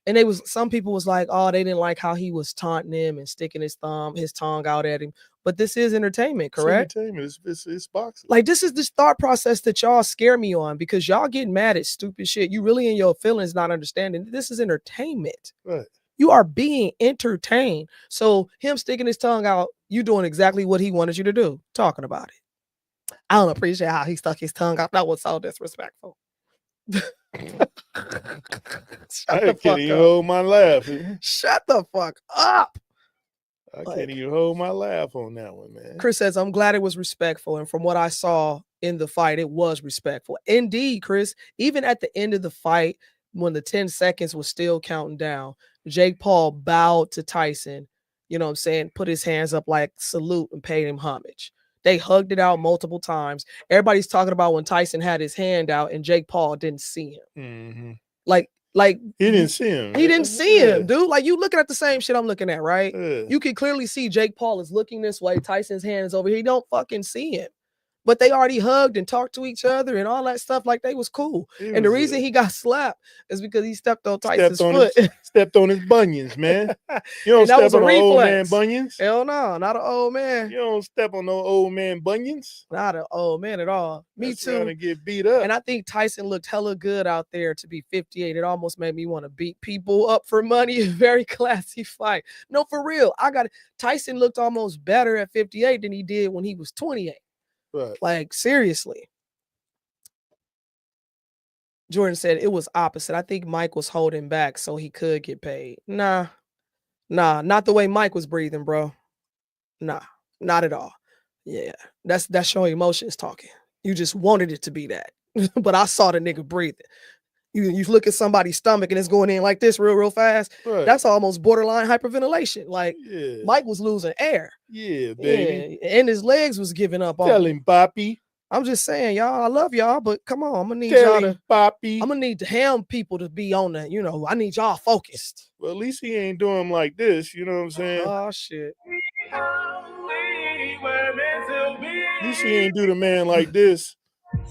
And some people was like, oh, they didn't like how he was taunting him and sticking his tongue out at him. But this is entertainment, correct? It's entertainment. It's boxing. Like, this is this thought process that y'all scare me on, because y'all get mad at stupid shit. You really in your feelings not understanding. This is entertainment. Right. You are being entertained. So him sticking his tongue out, you doing exactly what he wanted you to do, talking about it. I don't appreciate how he stuck his tongue out. That was so disrespectful. I can't even hold my laugh. Shut the fuck up. I can't even hold my laugh on that one, man. Chris says, I'm glad it was respectful. And from what I saw in the fight, it was respectful. Indeed, Chris, even at the end of the fight, when the 10 seconds was still counting down, Jake Paul bowed to Tyson, you know what I'm saying, put his hands up like salute and paid him homage. They hugged it out multiple times. Everybody's talking about when Tyson had his hand out and Jake Paul didn't see him. Mm-hmm. Like he didn't see him. He didn't see him, dude. Like, you looking at the same shit I'm looking at, right? Yeah. You can clearly see Jake Paul is looking this way. Tyson's hand is over here. He don't fucking see him. But they already hugged and talked to each other and all that stuff, like they was cool. And the reason he got slapped is because he stepped on Tyson's foot. Stepped on his bunions, man. You don't step on no old man bunions. Hell no, not an old man. You don't step on no old man bunions. Not an old man at all. Me too. Trying to get beat up. And I think Tyson looked hella good out there to be 58. It almost made me want to beat people up for money. Very classy fight. No, for real. Tyson looked almost better at 58 than he did when he was 28. Right. Like, seriously. Jordan said it was opposite. I think Mike was holding back so he could get paid. Nah, not the way Mike was breathing, bro. Nah, not at all. Yeah, that's showing emotions talking. You just wanted it to be that. But I saw the nigga breathing. You look at somebody's stomach and it's going in like this real fast. Right. That's almost borderline hyperventilation. Like Mike was losing air. Yeah, baby. Yeah, and his legs was giving up on Tell him. him, Poppy. I'm just saying, y'all, I love y'all, but come on, I'm gonna need Tell y'all him, to Poppy. I'm gonna need the ham people to be on the, I need y'all focused. Well, at least he ain't doing him like this, you know what I'm saying? Oh shit. At least he ain't do the man like this.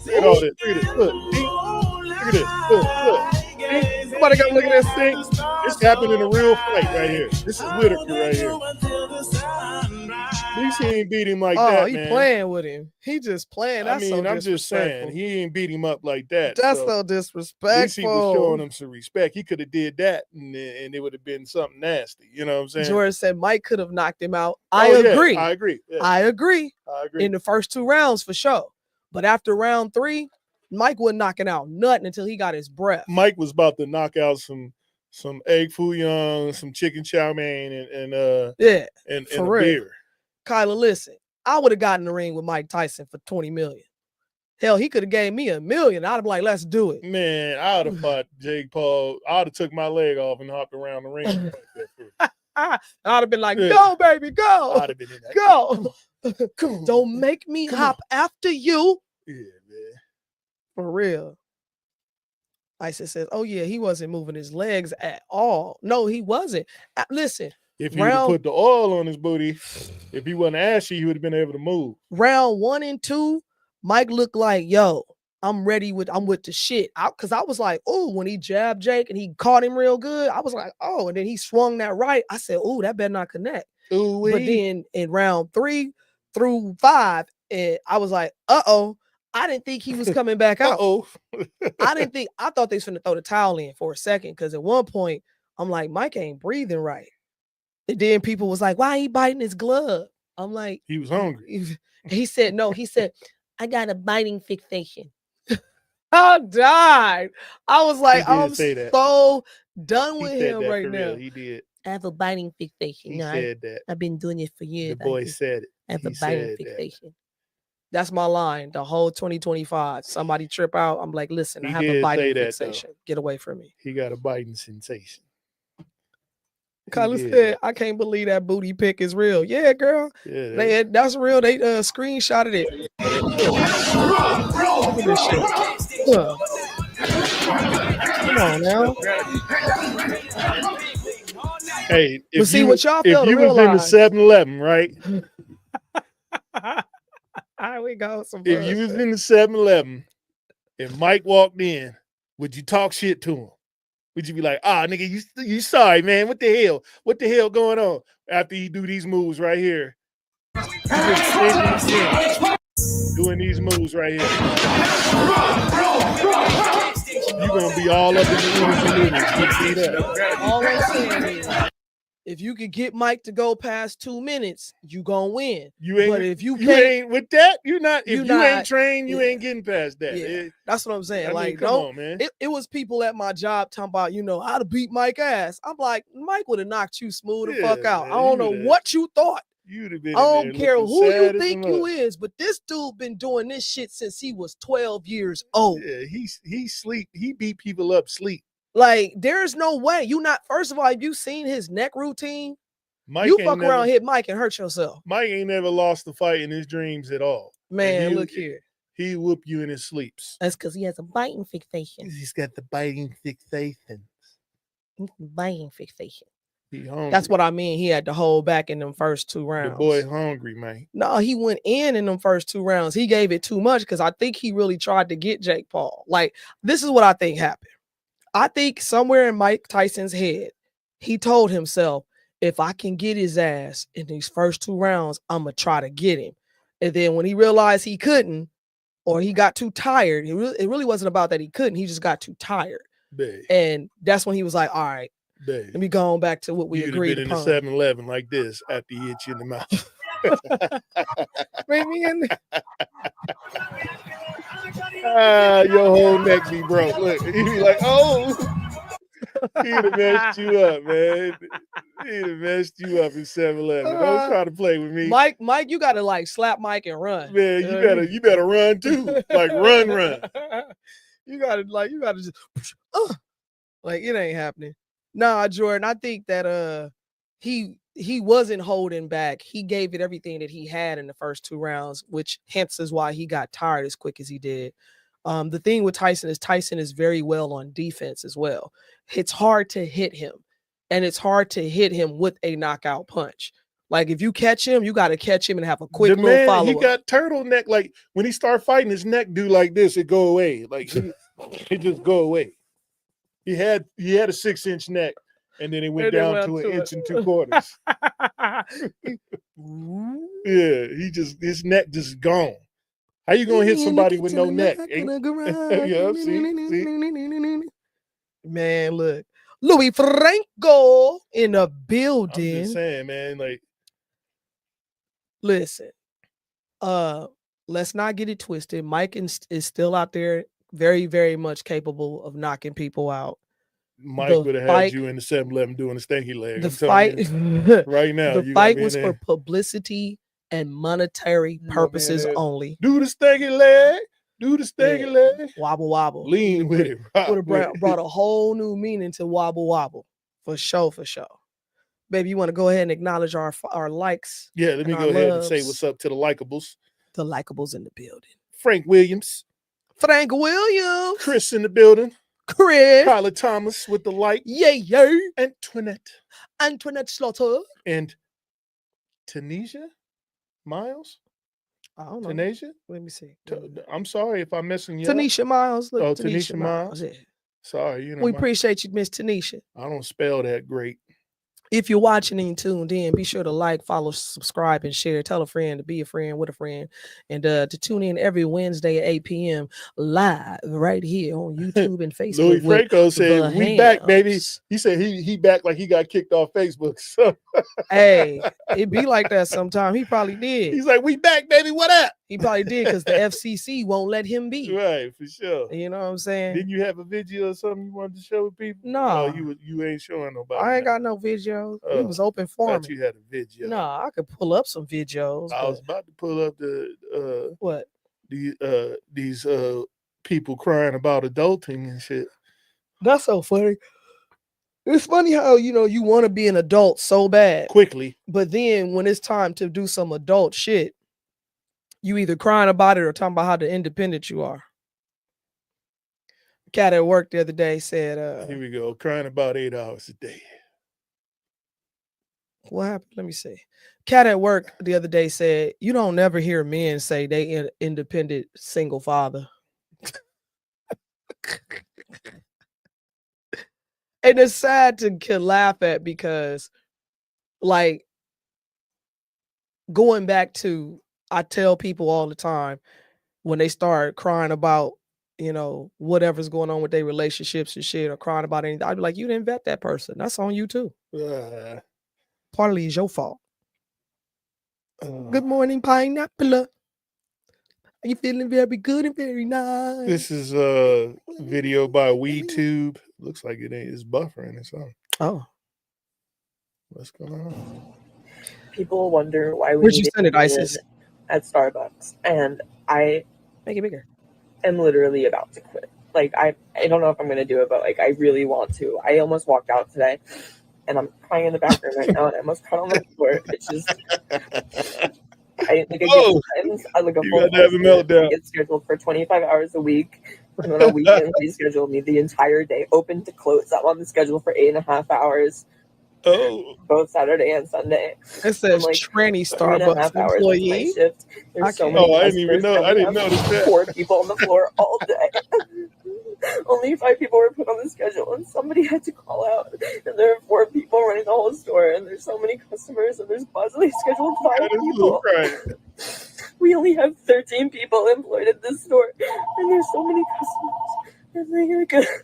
Look at all this. Look at this. Look. See? Look at this. Look. See? Somebody got to look at this thing. This happened in a real fight right here. This is Whitaker right here. At least he ain't beat him like that, he man. playing with him. He just playing. That's I'm just saying, he ain't beat him up like that. That's so disrespectful. At least he was showing him some respect. He could have did that, and it would have been something nasty. You know what I'm saying? George said Mike could have knocked him out. I agree. Yeah, I agree. Yeah. I agree. In the first 2 rounds for sure. But after round 3, Mike wasn't knocking out nothing until he got his breath. Mike was about to knock out some egg foo young, some chicken chow mein, and a beer. Kyla, listen, I would have gotten in the ring with Mike Tyson for $20 million. Hell, he could have gave me $1 million. I'd have been like, let's do it. Man, I would have fought Jake Paul. I would have took my leg off and hopped around the ring. I'd have been like, go, baby, go. I'd have been in that. Go. Don't make me hop after you. Yeah, man. For real. Isis says, oh, yeah, he wasn't moving his legs at all. No, he wasn't. Listen. If he would have put the oil on his booty, if he wasn't ashy, he would have been able to move. Round 1 and 2, Mike looked like, yo, I'm with the shit. Because I was like, oh, when he jabbed Jake and he caught him real good, I was like, oh, and then he swung that right. I said, oh, that better not connect. Ooh-wee. But then in round 3 through 5, I was like, uh-oh. I didn't think he was coming back out. I thought they was finna throw the towel in for a second, because at one point, I'm like, Mike ain't breathing right. And then people was like, why he biting his glove? I'm like, he was hungry. He said, no, I got a biting fixation. I died. I was like, I'm so done with him right now. He did. I have a biting fixation. He said that. I've been doing it for years. The boy said it. I have a biting fixation. That's my line. The whole 2025. Somebody trip out. I'm like, listen, I have a biting fixation. Get away from me. He got a biting sensation. Kyla said, I can't believe that booty pic is real. Yeah, girl. Yeah, that's real. They screenshotted it. Look at this shit. Come on now. Hey, if you was in the 7-Eleven, right? We go. If you was in the 7-Eleven and Mike walked in, would you talk shit to him? Would you be like, nigga, you sorry, man? What the hell? What the hell going on? After you do these moves right here. Doing these moves right here. You're going to be all up in the noodles. All I'm saying is, if you could get Mike to go past 2 minutes, you gonna win. But if you ain't with that, you're not. If you ain't trained, you ain't getting past that. Yeah, that's what I'm saying. I mean, come on, man. It was people at my job talking about, how to beat Mike ass. I'm like, Mike would have knocked you smooth the fuck out. Man, I don't know what you thought. You'd have been. I don't care who you think you is, but this dude been doing this shit since he was 12 years old. Yeah, he beat people up sleep. Like, there's no way. First of all, have you seen his neck routine? You fuck around, hit Mike and hurt yourself. Mike ain't never lost a fight in his dreams at all. Man, look here. He whoop you in his sleeps. That's because he has a biting fixation. He's got the biting fixation. Biting fixation. He hungry. That's what I mean. He had to hold back in them first 2 rounds. The boy hungry, man. No, he went in them first 2 rounds. He gave it too much because I think he really tried to get Jake Paul. Like, this is what I think happened. I think somewhere in Mike Tyson's head, he told himself, if I can get his ass in these first 2 rounds, I'm going to try to get him. And then when he realized he couldn't, or he got too tired, it really wasn't about that he couldn't. He just got too tired. Babe. And that's when he was like, all right, let me go on back to what we agreed upon. You'd have been in the 7-Eleven like this after he hit you in the mouth. Your whole neck be broke. Look, he'd be like, he'd have messed you up, man. He'd have messed you up in 7-Eleven. Don't try to play with me. Mike, you gotta like slap Mike and run. Man, you better run too. Like run. You gotta just like it ain't happening. Nah, Jordan, I think that he wasn't holding back. He gave it everything that he had in the first 2 rounds, which hence is why he got tired as quick as he did. The thing with Tyson is very well on defense as well. It's hard to hit him, and it's hard to hit him with a knockout punch. Like if you catch him, you got to catch him and have a quick The little man, follow he up. got turtleneck. Like when he start fighting, his neck do like this. It go away. Like it just go away. He had a 6-inch neck, and then it went down to 1 inch and 2/4. Yeah, his neck just gone. How you gonna hit somebody with no neck? Yeah, see? Man, look. Louis Franco in the building. I'm just saying, man, like listen. Let's not get it twisted. Mike is still out there, very, very much capable of knocking people out. Mike would have had you in the 7-Eleven doing a stanky leg. The fight right now. The fight was for publicity and monetary purposes only. Do the stanky leg. Do the stanky leg. Wobble wobble. Lean with it. Would have brought a whole new meaning to wobble wobble. For sure. Baby, you want to go ahead and acknowledge our likes? Yeah, let me go ahead and say what's up to the likables. The likables in the building. Frank Williams. Chris in the building. Chris. Kyla Thomas with the like. Yeah. Antoinette Slaughter. And Tanisha Miles? I don't know. Tanisha? Let me see. I'm sorry if I'm messing you Tanisha up. Miles. Look, Tanisha Miles. Yeah. Sorry. We appreciate you, Miss Tanisha. I don't spell that great. If you're watching and tuned in, be sure to like, follow, subscribe, and share. Tell a friend to be a friend with a friend. And to tune in every Wednesday at 8 p.m. live right here on YouTube and Facebook. Louis Franco said, we back, baby. He said he back like he got kicked off Facebook. So. Hey, it be like that sometimes. He probably did. He's like, we back, baby. What up? He probably did because the FCC won't let him be. Right, for sure. You know what I'm saying? Didn't you have a video or something you wanted to show with people? No. You ain't showing nobody. I ain't got no video. It was open for me. You had a video. No, I could pull up some videos. I was about to pull up the what? These people crying about adulting and shit. That's so funny. It's funny how you want to be an adult so bad quickly, but then when it's time to do some adult shit, you either crying about it or talking about how independent you are. Cat at work the other day said, "Here we go, crying about 8 hours a day." What happened? Let me see. Cat at work the other day said, "You don't never hear men say they independent single father." And it's sad to laugh at because, like, going back to, I tell people all the time when they start crying about, whatever's going on with their relationships and shit or crying about anything, I'd be like, you didn't vet that person. That's on you too. Partly is your fault. Good morning, pineapple. Are you feeling very good and very nice? This is a video by WeTube. Looks like it ain't. It's buffering or something. Oh. What's going on? People wonder why we Where'd you send it, Isis? At Starbucks. And I make it bigger. I'm literally about to quit. Like I don't know if I'm gonna do it, but like I really want to. I almost walked out today and I'm crying in the bathroom right now and I almost cut on the floor. It's just I get scheduled for 25 hours a week. And on a weekend, they scheduled me the entire day, open to close. I'm on the schedule for 8.5 hours. Oh, both Saturday and Sunday. It says tranny Starbucks employee. Shift. There's so many I didn't even know. I didn't notice that. 4 people on the floor all day. Only 5 people were put on the schedule, and somebody had to call out. And there are 4 people running the whole store, and there's so many customers, and there's possibly scheduled 5 people. We only have 13 people employed at this store, and there's so many customers.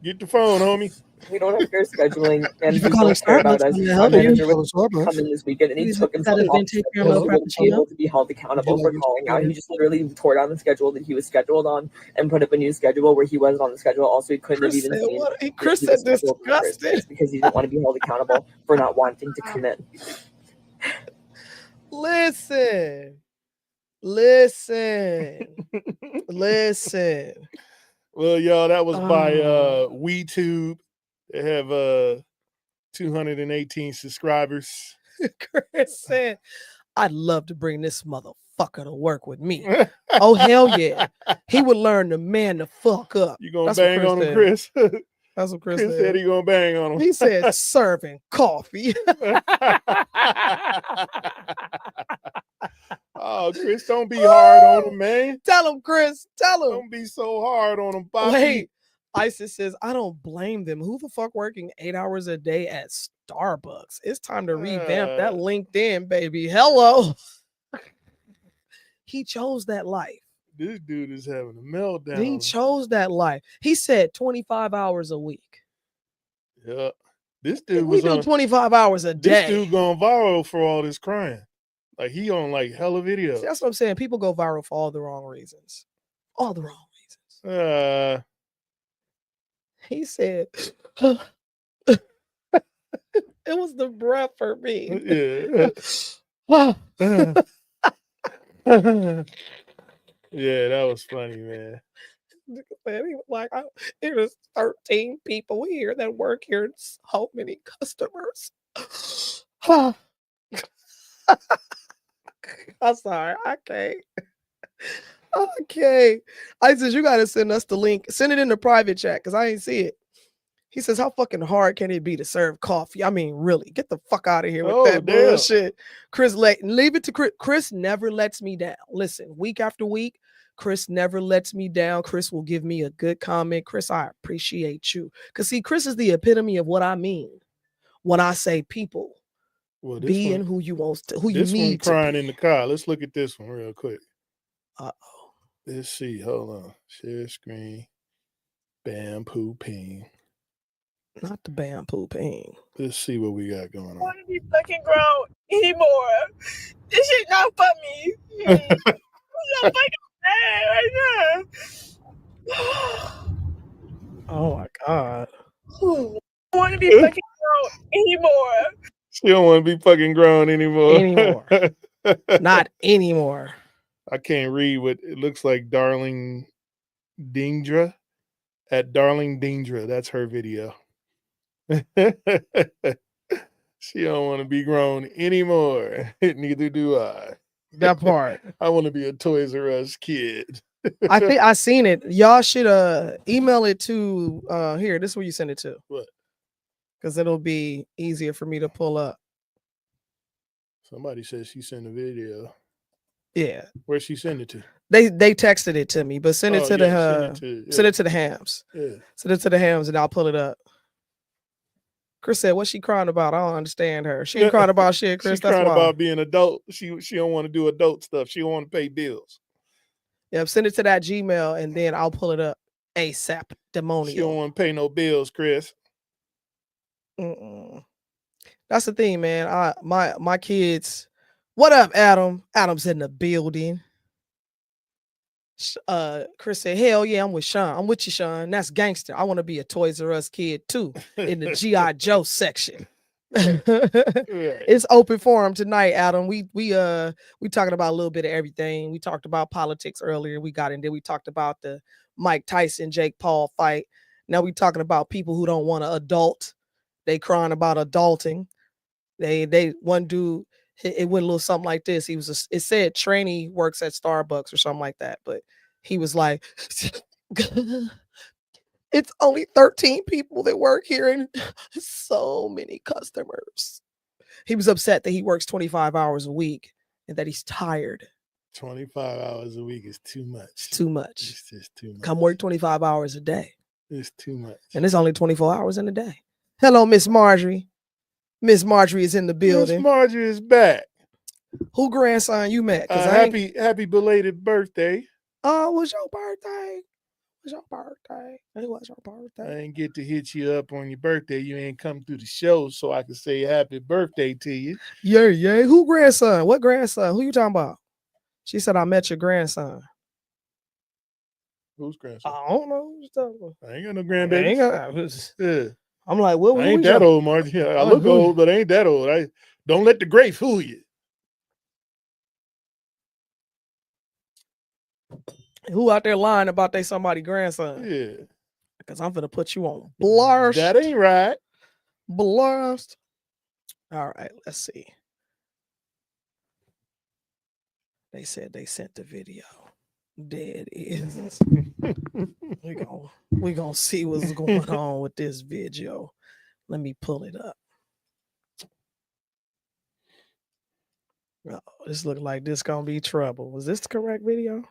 Get the phone, homie. We don't have fair scheduling, and you we don't care about us. Our manager was coming this weekend, and he took himself off to be held accountable for calling out. He just literally tore down the schedule that he was scheduled on and put up a new schedule where he wasn't on the schedule. Also, he couldn't have even seen. Chris said disgusting because he didn't want to be held accountable for not wanting to come in. Listen. Well, y'all, that was by WeTube. They have 218 subscribers. Chris said, I'd love to bring this motherfucker to work with me. Oh, hell yeah. He would learn to man the fuck up. You gonna bang on him, Chris? That's what Chris said. He gonna bang on him. He said serving coffee. Oh, Chris, don't be hard on him, man. Tell him, Chris. Tell him. Don't be so hard on him, Bobby. Wait. Isis says, I don't blame them. Who the fuck working 8 hours a day at Starbucks? It's time to revamp that LinkedIn, baby. Hello. He chose that life. This dude is having a meltdown. He chose that life. He said 25 hours a week. Yeah. This dude we do 25 hours a day. This dude going viral for all this crying. Like he on like hella videos. See, that's what I'm saying. People go viral for all the wrong reasons. All the wrong reasons. He said it was the breath for me. Yeah. Yeah, that was funny, man. Like, there's 13 people here that work here and so many customers. I'm sorry, I can't. Okay. Isis, you gotta send us the link. Send it in the private chat because I ain't see it. He says, how fucking hard can it be to serve coffee? I mean, really, get the fuck out of here with that bullshit. Chris, leave it to Chris. Chris never lets me down. Listen, week after week, Chris never lets me down. Chris will give me a good comment. Chris, I appreciate you. Because see, Chris is the epitome of what I mean when I say people being who you want to, who you need to be. Crying in the car. Let's look at this one real quick. Uh-oh. Let's see. Hold on. Share screen. Bam, poo, ping. Not the bamboo pain. Let's see what we got going on. I want to be fucking grown anymore. This shit not for me. I'm not fucking mad right now. Oh my God. I want to be fucking grown anymore. She don't want to be fucking grown anymore. Not anymore. I can't read what it looks like. Darling Dingdra. At Darling Dingdra. That's her video. She don't want to be grown anymore. Neither do I. That part. I want to be a Toys R Us kid. I think I seen it. Y'all should email it to here. This is where you send it to. What? Because it'll be easier for me to pull up. Somebody says she sent a video. Yeah. Where'd she send it to? They texted it to me, but send it to send it to the hams. Yeah. Send it to the hams and I'll pull it up. Chris said, what's she crying about? I don't understand her. She ain't crying about shit, Chris. She's crying about being adult. She don't want to do adult stuff. She don't want to pay bills. Yeah, send it to that Gmail and then I'll pull it up ASAP. Demonial. She don't want to pay no bills, Chris. That's the thing, man. My kids. What up, Adam? Adam's in the building. Chris said, hell yeah, I'm with Sean. I'm with you, Sean. That's gangster. I want to be a Toys R Us kid too in the G.I. Joe section. It's open forum tonight, Adam. We talking about a little bit of everything. We talked about politics earlier. We got in there. We talked about the Mike Tyson, Jake Paul fight. Now we talking about people who don't want to adult. They crying about adulting. They one dude, it went a little something like this. It said trainee works at Starbucks or something like that, but he was like, it's only 13 people that work here and so many customers. He was upset that he works 25 hours a week and that he's tired. 25 hours a week is too much. It's too much. It's just too much. Come work 25 hours a day. It's too much. And it's only 24 hours in a day. Hello, Miss Marjorie. Miss Marjorie is in the building. Miss Marjorie is back. Who grandson you met? Happy belated birthday. Oh, was your birthday? It was your birthday. I didn't get to hit you up on your birthday. You ain't come through the show so I could say happy birthday to you. Yeah. Who grandson? What grandson? Who you talking about? She said, I met your grandson. Who's grandson? I don't know. Who's talking about? I ain't got no grandbabies. Yeah. I'm like, what? I ain't that old, Margie. I look old, but I ain't that old. Don't let the grape fool you. Who out there lying about they somebody grandson? Yeah. Because I'm gonna put you on blast. That ain't right. Blast. All right, let's see. They said they sent the video. There it is. we gonna see what's going on with this video. Let me pull it up. Oh, this look like this gonna be trouble. Was this the correct video?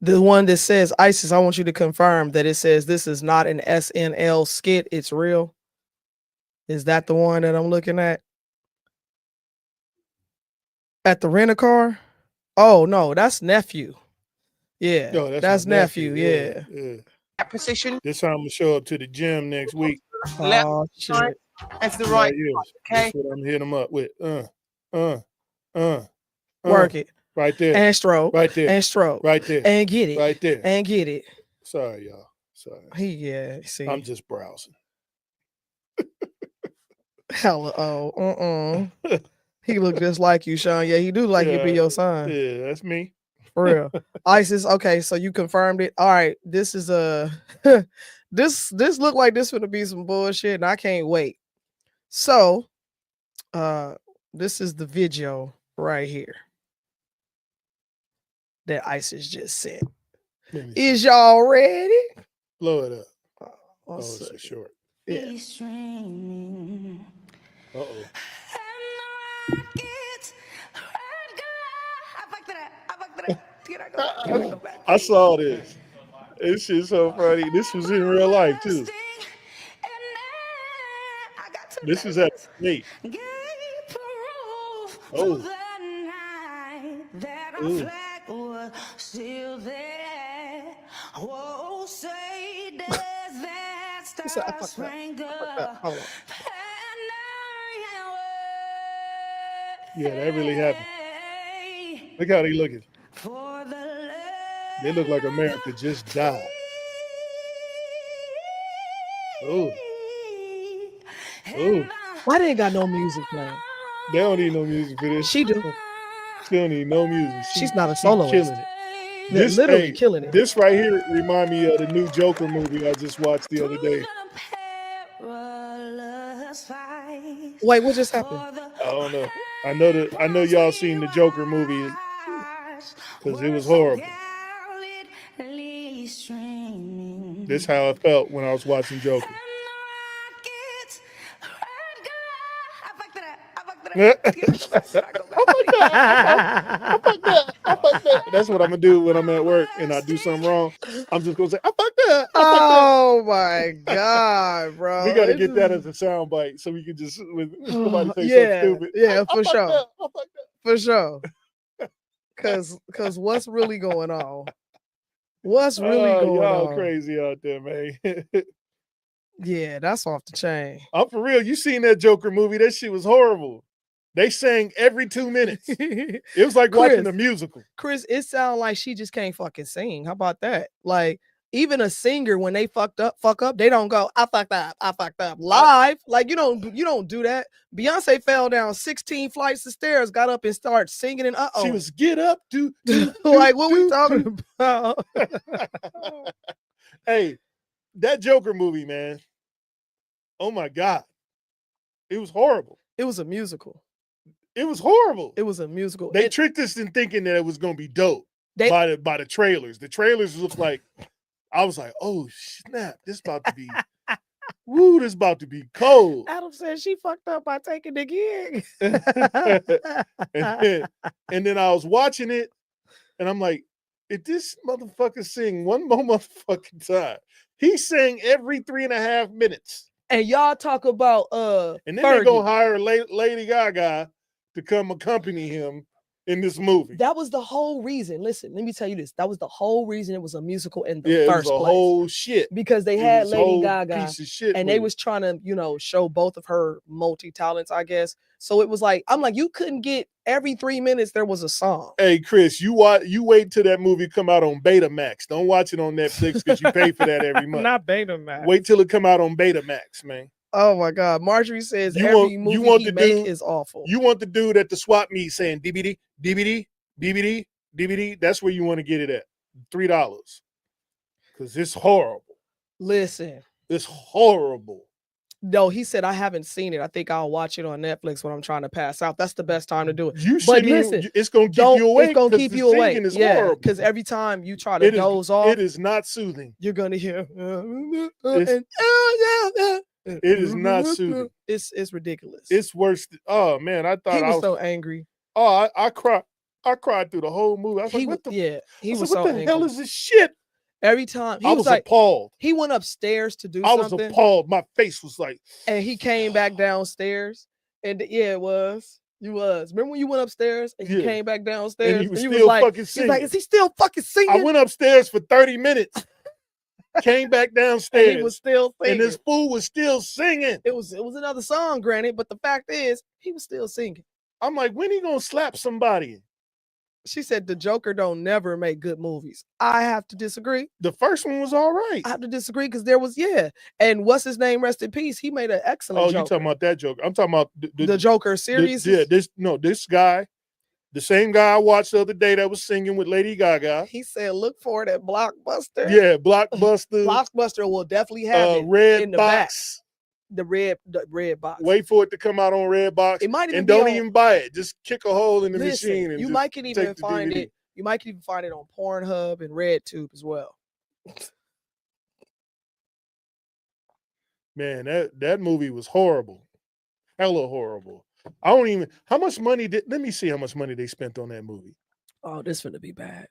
The one that says ISIS, I want you to confirm that it says this is not an SNL skit, it's real. Is that the one that I'm looking at? At the rent-a-car? Oh no, that's nephew. Yeah, Yo, that's my nephew. Yeah. That position. This time I'm gonna show up to the gym next week. Oh shit. And to the right. Okay. That's what I'm hitting them up with. Work it. Right there. And stroke. Right there. And stroke. Right there. And get it. Right there. And get it. Sorry, y'all. Sorry. See. I'm just browsing. Hello. He look just like you, Sean. Yeah, he do like you be your son. Yeah, that's me. For real. ISIS, okay, so you confirmed it. All right, this is this look like this gonna be some bullshit, and I can't wait. So this is the video right here that ISIS just sent. Is y'all ready? Blow it up. Oh, it's so short. Yeah. Uh-oh. I saw this. This shit's so funny. This was in real life too. This is at me. Oh. Yeah, that really happened. Look how they looking. They look like America just died. Oh. Oh. Why they ain't got no music playing? They don't need no music for this. She do. She don't need no music. She's not a soloist. Killing it. This literally killing it. This right here remind me of the new Joker movie I just watched the other day. Wait, what just happened? I don't know. I know y'all seen the Joker movie because it was horrible. This is how I felt when I was watching Joker. That's what I'm gonna do when I'm at work and I do something wrong. I'm just gonna say, I fucked up. Oh my god, bro! We gotta get that as a sound bite so we can just when somebody say something stupid. Yeah, for sure. For sure. Cause what's really going on? What's really going y'all on? Crazy out there, man. Yeah, that's off the chain. I'm for real. You seen that Joker movie? That shit was horrible. They sang every 2 minutes. It was like watching a musical. Chris, it sounds like she just can't fucking sing. How about that? Like, even a singer, when they fuck up, they don't go, I fucked up live. Like, you don't do that. Beyonce fell down 16 flights of stairs, got up and started singing, and she was get up, like, what we talking about? Hey, that Joker movie, man. Oh my God. It was horrible. It was a musical. It was horrible. It was a musical. They tricked us in thinking that it was going to be dope by the trailers. The trailers looked like, I was like, oh snap, this about to be, woo, this about to be cold. Adam said she fucked up by taking the gig. and then I was watching it, and I'm like, if this motherfucker sing one more motherfucking time, he sang every 3.5 minutes. And y'all talk about and then they're gonna hire Lady Gaga to come accompany him in this movie. That was the whole reason. Listen, let me tell you this. That was the whole reason it was a musical in the first place. It was a whole shit. Because they had Lady Gaga piece of shit and they was trying to, show both of her multi-talents, I guess. So it was like, I'm like, you couldn't get every 3 minutes there was a song. Hey, Chris, you wait till that movie come out on Betamax. Don't watch it on Netflix because you pay for that every month. Not Betamax. Wait till it come out on Betamax, man. Oh my God. Marjorie says every movie he make is awful. You want the dude at the swap meet saying DVD, DVD, DVD, that's where you want to get it at. $3. Because it's horrible. Listen. It's horrible. No, he said I haven't seen it. I think I'll watch it on Netflix when I'm trying to pass out. That's the best time to do it. But listen, it's gonna keep you awake. It's gonna keep you awake. Yeah, because every time you try to doze off, it is not soothing. You're gonna hear. It is not soothing. It's ridiculous. It's worse. Oh man, I thought he was so angry. Oh, I cried. I cried through the whole movie. I was like, "What the? He was like, so what the hell is this shit?" Every time I was like, appalled. He went upstairs to do something. I was appalled. My face was like, and he came back downstairs, and it was. You was. Remember when you went upstairs and you came back downstairs and he was still fucking singing? He's like, is he still fucking singing? I went upstairs for 30 minutes, came back downstairs, and he was still singing. And this fool was still singing. It was another song, granted, but the fact is, he was still singing. I'm like, when he gonna slap somebody? She said the Joker don't never make good movies. I have to disagree. The first one was all right. I have to disagree because there was, and what's his name? Rest in peace. He made an excellent Joker. You talking about that Joker? I'm talking about the Joker series. This guy, the same guy I watched the other day that was singing with Lady Gaga. He said, look for it at Blockbuster. Yeah, Blockbuster. Blockbuster will definitely have it red in the box. back. The red box. Wait for it to come out on red box. It might even don't even buy it. Just kick a hole in the machine. And you might can even find it. You might even find it on Pornhub and RedTube as well. Man, that movie was horrible. Hella horrible. I don't even. How much money let me see how much money they spent on that movie. Oh, this finna be bad.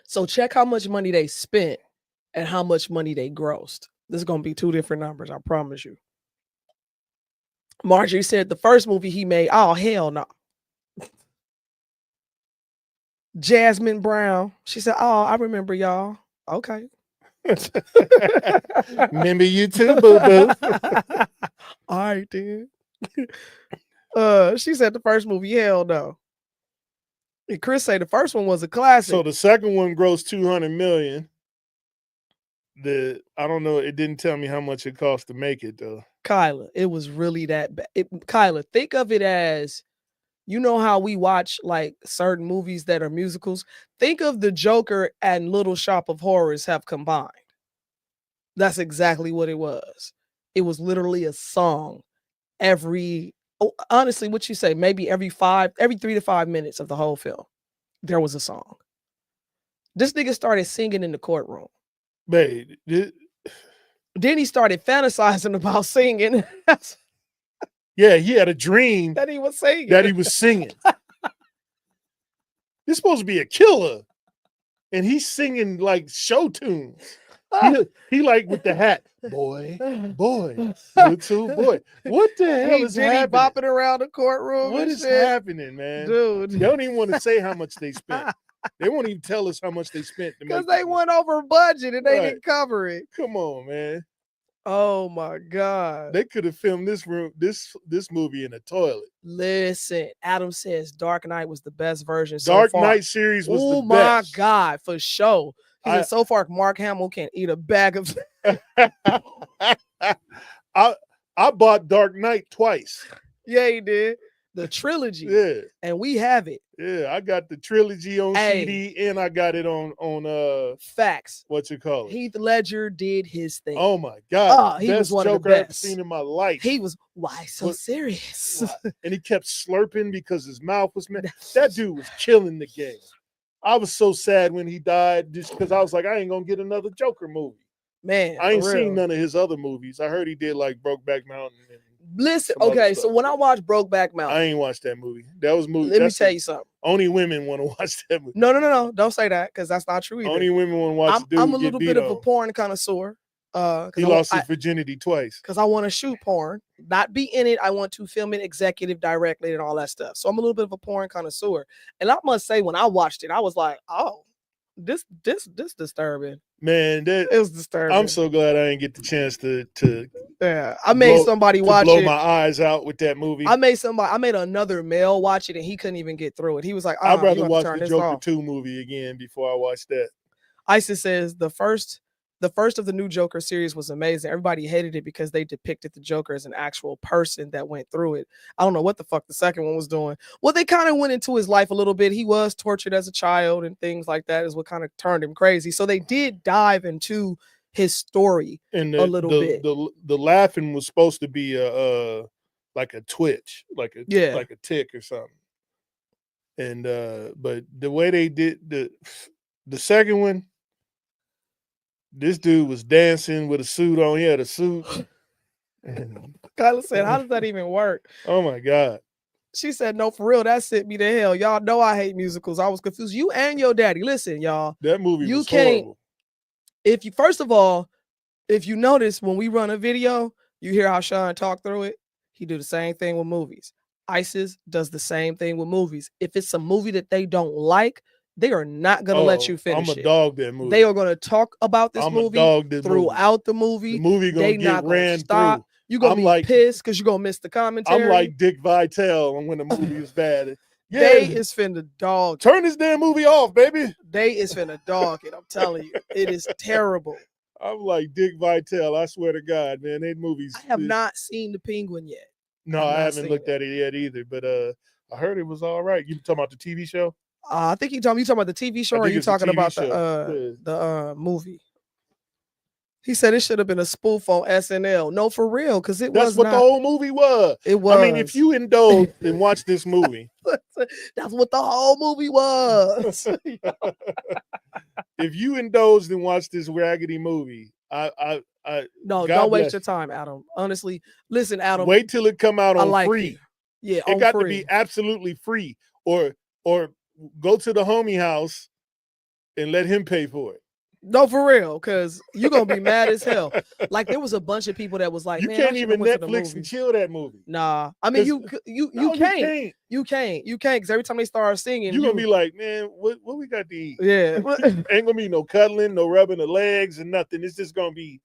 So check how much money they spent and how much money they grossed. This is going to be two different numbers, I promise you. Marjorie said the first movie he made, oh, hell no. Jasmine Brown, she said, oh, I remember y'all. Okay. Remember you too, boo-boo. All right, then. She said the first movie, hell no. And Chris said the first one was a classic. So the second one grossed $200 million. I don't know. It didn't tell me how much it cost to make it though. Kyla, it was really that bad. Kyla, think of it as, you know how we watch like certain movies that are musicals. Think of the Joker and Little Shop of Horrors have combined. That's exactly what it was. It was literally a song honestly, what you say, maybe every 3 to 5 minutes of the whole film, there was a song. This nigga started singing in the courtroom. Babe, then he started fantasizing about singing. Yeah, he had a dream that he was singing. He's supposed to be a killer, and he's singing like show tunes. He like with the hat, boy, little boy. What the hell is happening? Bopping around the courtroom. What is happening, man? Dude, they don't even want to say how much they spent. They won't even tell us how much they spent because they went over budget and they didn't cover it. Come on, man. Oh my God. They could have filmed this movie in a toilet. Listen, Adam says Dark Knight was the best version so far. Knight series was the best. Oh my God, for sure. He said so far Mark Hamill can't eat a bag of I bought Dark Knight twice. Yeah, he did. The trilogy. Yeah. And we have it. Yeah, I got the trilogy on CD and I got it on facts. What you call it? Heath Ledger did his thing. Oh my God. He was one Joker of the best I've seen in my life. He was serious? And he kept slurping because his mouth was that dude was killing the game. I was so sad when he died just because I was like, I ain't gonna get another Joker movie. Man, I ain't seen none of his other movies. I heard he did like Brokeback Mountain. Listen, okay, so when I watched Brokeback Mountain, I ain't watched that movie. That was movie. Let me tell you something. Only women want to watch that movie. No. Don't say that because that's not true either. Only women want to watch. I'm a little bit of a porn connoisseur. He lost his virginity twice. Because I want to shoot porn, not be in it. I want to film it, executive directly, and all that stuff. So I'm a little bit of a porn connoisseur. And I must say, when I watched it, I was like, oh, this disturbing. Man, it was disturbing. I'm so glad I didn't get the chance to yeah. I made somebody watch blow it. My eyes out with that movie. I made another male watch it, and he couldn't even get through it. He was like, I'd rather watch the Joker 2 movie again before I watch that. Isis says the first the first of the new Joker series was amazing. Everybody hated it because they depicted the Joker as an actual person that went through it. I don't know what the fuck the second one was doing. Well, they kind of went into his life a little bit. He was tortured as a child and things like that is what kind of turned him crazy. So they did dive into his story and a little bit. The laughing was supposed to be like a twitch, like a tick or something. And but the way they did the second one, this dude was dancing with a suit on. He had a suit. Kyla said, how does that even work? Oh my God. She said, no, for real, that sent me to hell. Y'all know I hate musicals. I was confused. You and your daddy. Listen, y'all. That movie was horrible. If you, first of all, if you notice when we run a video, you hear how Sean talk through it. He do the same thing with movies. ISIS does the same thing with movies. If it's a movie that they don't like, they are not going to let you finish it. I'm a dog that movie. They are going to talk about this movie throughout the movie. The movie going to get ran through. You're going to be pissed because you're going to miss the commentary. I'm like Dick Vitale when the movie is bad. Yeah. They is finna dog. Turn this damn movie off, baby. They is finna dog it. I'm telling you. It is terrible. I'm like Dick Vitale. I swear to God, man. They movies. I have not seen The Penguin yet. No, I haven't looked at it yet either. But I heard it was all right. You talking about the TV show? I think you talking about the TV show, or are you talking about the movie? He said it should have been a spoof on SNL. No, for real, because that's what the whole movie was. It was. I mean, if you indulge and watch this movie, that's what the whole movie was. If you indulged and watched this raggedy movie, don't waste your time, Adam. Honestly, listen, Adam. Wait till it come out on free. Yeah, it got to be absolutely free, or go to the homie house and let him pay for it. No, for real, because you're gonna be mad as hell. Like there was a bunch of people that was like, you man, can't even Netflix and chill that movie. Nah, I mean you can't. Because every time they start singing, you're gonna be like, man, what we got to eat? Yeah, ain't gonna be no cuddling, no rubbing the legs, and nothing. It's just gonna be.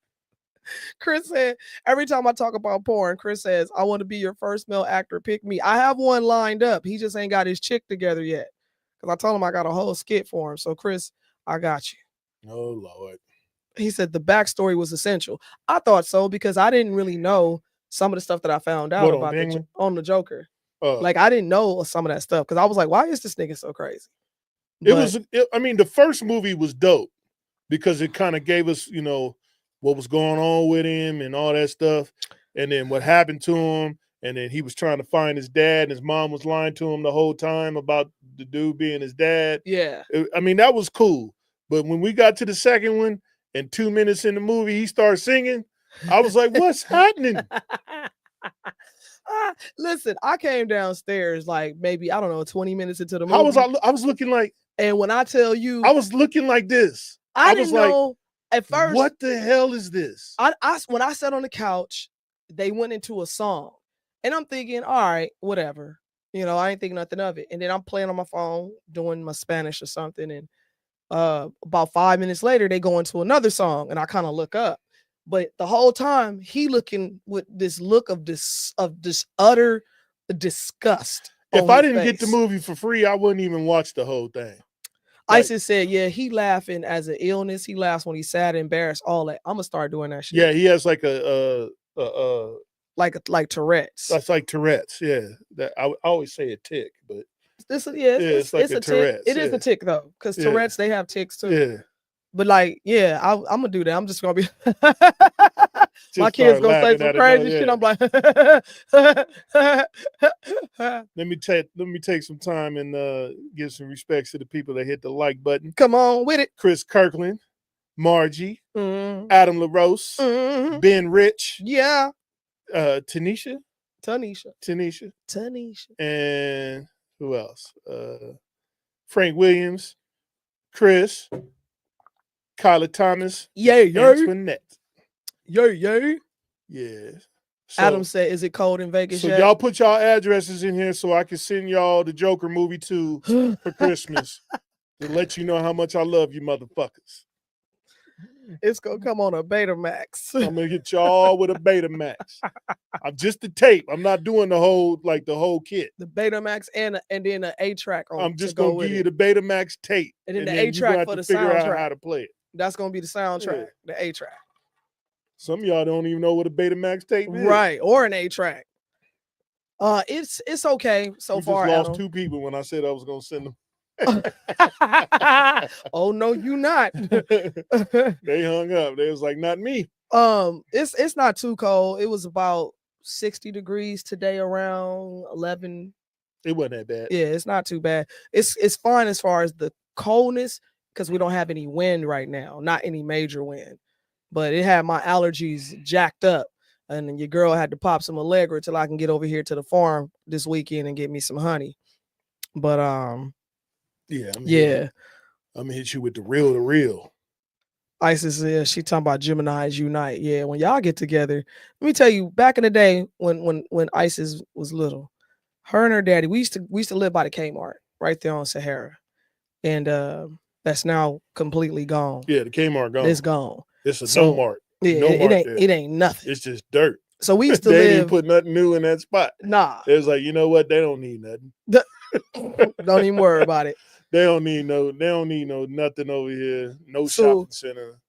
Chris said, every time I talk about porn, Chris says, I want to be your first male actor. Pick me. I have one lined up. He just ain't got his chick together yet. Because I told him I got a whole skit for him. So Chris, I got you. Oh, Lord. He said the backstory was essential. I thought so because I didn't really know some of the stuff that I found out about on the Joker. Like I didn't know some of that stuff because I was like, why is this nigga so crazy? I mean, the first movie was dope because it kind of gave us, what was going on with him and all that stuff. And then what happened to him. And then he was trying to find his dad and his mom was lying to him the whole time about the dude being his dad. Yeah. I mean, that was cool. But when we got to the second one and 2 minutes in the movie, he started singing. I was like, what's happening? Listen, I came downstairs like maybe, I don't know, 20 minutes into the movie. I was looking like. And when I tell you. I was looking like this. I didn't know at first. What the hell is this? When I sat on the couch, they went into a song. And I'm thinking, all right, whatever. I ain't thinking nothing of it. And then I'm playing on my phone, doing my Spanish or something. And about 5 minutes later, they go into another song, and I kind of look up. But the whole time, he looking with this look of this utter disgust. If I didn't get the movie for free, I wouldn't even watch the whole thing. Isis said, yeah, he laughing as an illness. He laughs when he's sad, embarrassed, all that. I'm gonna start doing that shit. Yeah, he has like like Tourette's. That's like Tourette's. Yeah, that I always say a tick, but it's like a Tourette's. It is a tick though, because Tourette's they have ticks too. Yeah, but like, I'm gonna do that. I'm just gonna be. My kids gonna say some crazy shit. I'm like, let me take some time and give some respects to the people that hit the like button. Come on with it. Chris Kirkland, Margie, Adam LaRose, Ben Rich, yeah, Tanisha, and who else? Frank Williams, Chris, Kyla Thomas, Antoinette. Yeah. So, Adam said, is it cold in Vegas so yet? y'all put y'all addresses in here so I can send y'all the Joker movie too for Christmas to let you know how much I love you motherfuckers. It's gonna come on a Betamax. I'm gonna hit y'all with a Betamax. I'm just the tape. I'm not doing the whole kit. The Betamax and then an A-track on. I'm just gonna give you the Betamax tape, and then the A-track for the soundtrack. Figure out how to play it. That's gonna be the soundtrack, the A track. Some of y'all don't even know what a Betamax tape is. Right, or an A track. It's okay so you far. Just lost Adam. 2 people when I said I was gonna send them. Oh no, you not. They hung up. They was like, not me. It's not too cold. It was about 60 degrees today, around 11. It wasn't that bad. Yeah, it's not too bad. It's fine as far as the coldness, because we don't have any wind right now, not any major wind. But it had my allergies jacked up, and then your girl had to pop some Allegra till I can get over here to the farm this weekend and get me some honey. But yeah, I'm gonna hit you with the real. Isis, she talking about Geminis unite. Yeah, when y'all get together, let me tell you, back in the day when Isis was little, her and her daddy, we used to live by the Kmart right there on Sahara, and that's now completely gone. Yeah, the Kmart gone. It's gone. It's a no mart. Yeah, no it ain't nothing. It's just dirt. So we used to they live. didn't put nothing new in that spot. Nah, it was like, you know what? They don't need nothing. Don't even worry about it. They don't need no nothing over here. No shopping center.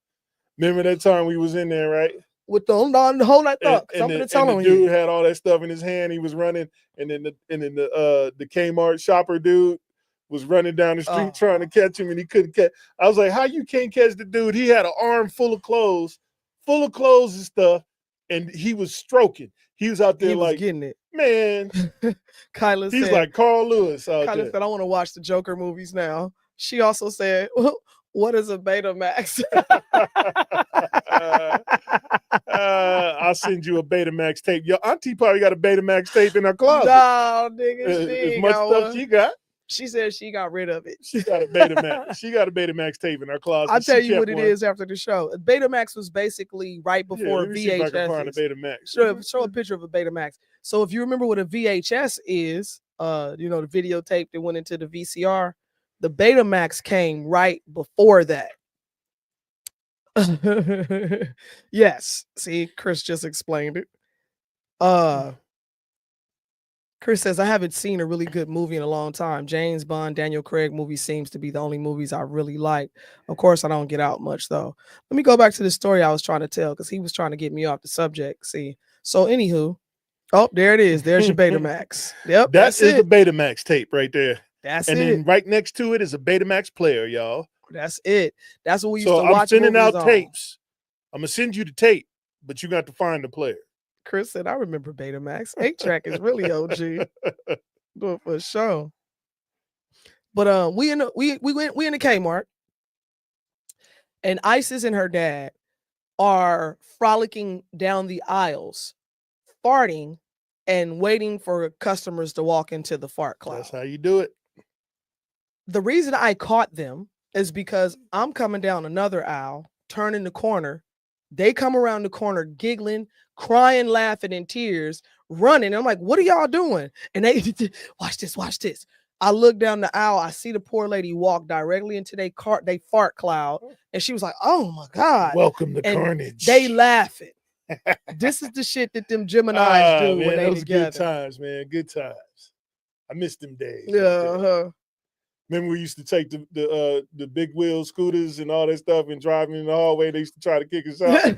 Remember that time we was in there, right? With the whole night thought. And the dude had all that stuff in his hand. He was running, and then the Kmart shopper dude was running down the street trying to catch him, and he couldn't catch. I was like, how you can't catch the dude? He had an arm full of clothes and stuff, and he was stroking. He was out there like getting it. Man, Kyla he's said, like Carl Lewis out Kyla there. said, I want to watch the Joker movies now. She also said, what is a Betamax? I'll send you a Betamax tape. Your auntie probably got a Betamax tape in her closet. No, nigga, as much stuff she got. She said she got rid of it. She got a Betamax. She got a Betamax tape in her closet. I'll tell you what it is after the show. Betamax was basically right before VHS. See if I can find a Betamax. Show a picture of a Betamax. So if you remember what a VHS is, the videotape that went into the VCR, the Betamax came right before that. Yes. See, Chris just explained it. Chris says, I haven't seen a really good movie in a long time. James Bond, Daniel Craig movie seems to be the only movies I really like. Of course, I don't get out much, though. Let me go back to the story I was trying to tell, because he was trying to get me off the subject. See, so anywho, there it is. There's your Betamax. Yep, that's the Betamax tape right there. That's and it. And then right next to it is a Betamax player, y'all. That's it. That's what we used to watch. So I'm sending out on. tapes. I'm going to send you the tape, but you got to find the player. Chris said, I remember Betamax. 8-track is really OG. Do it for sure. But we in the Kmart, and Isis and her dad are frolicking down the aisles, farting and waiting for customers to walk into the fart cloud. That's how you do it. The reason I caught them is because I'm coming down another aisle, turning the corner. They come around the corner giggling, crying, laughing, in tears, running. I'm like, what are y'all doing? And they, watch this. I look down the aisle. I see the poor lady walk directly into they fart cloud. And she was like, oh my God. Welcome to carnage. They laughing. This is the shit that them Geminis do when they together. Good times, man. Good times. I miss them days. Yeah. Remember we used to take the big wheel scooters and all that stuff and driving in the hallway. They used to try to kick us out.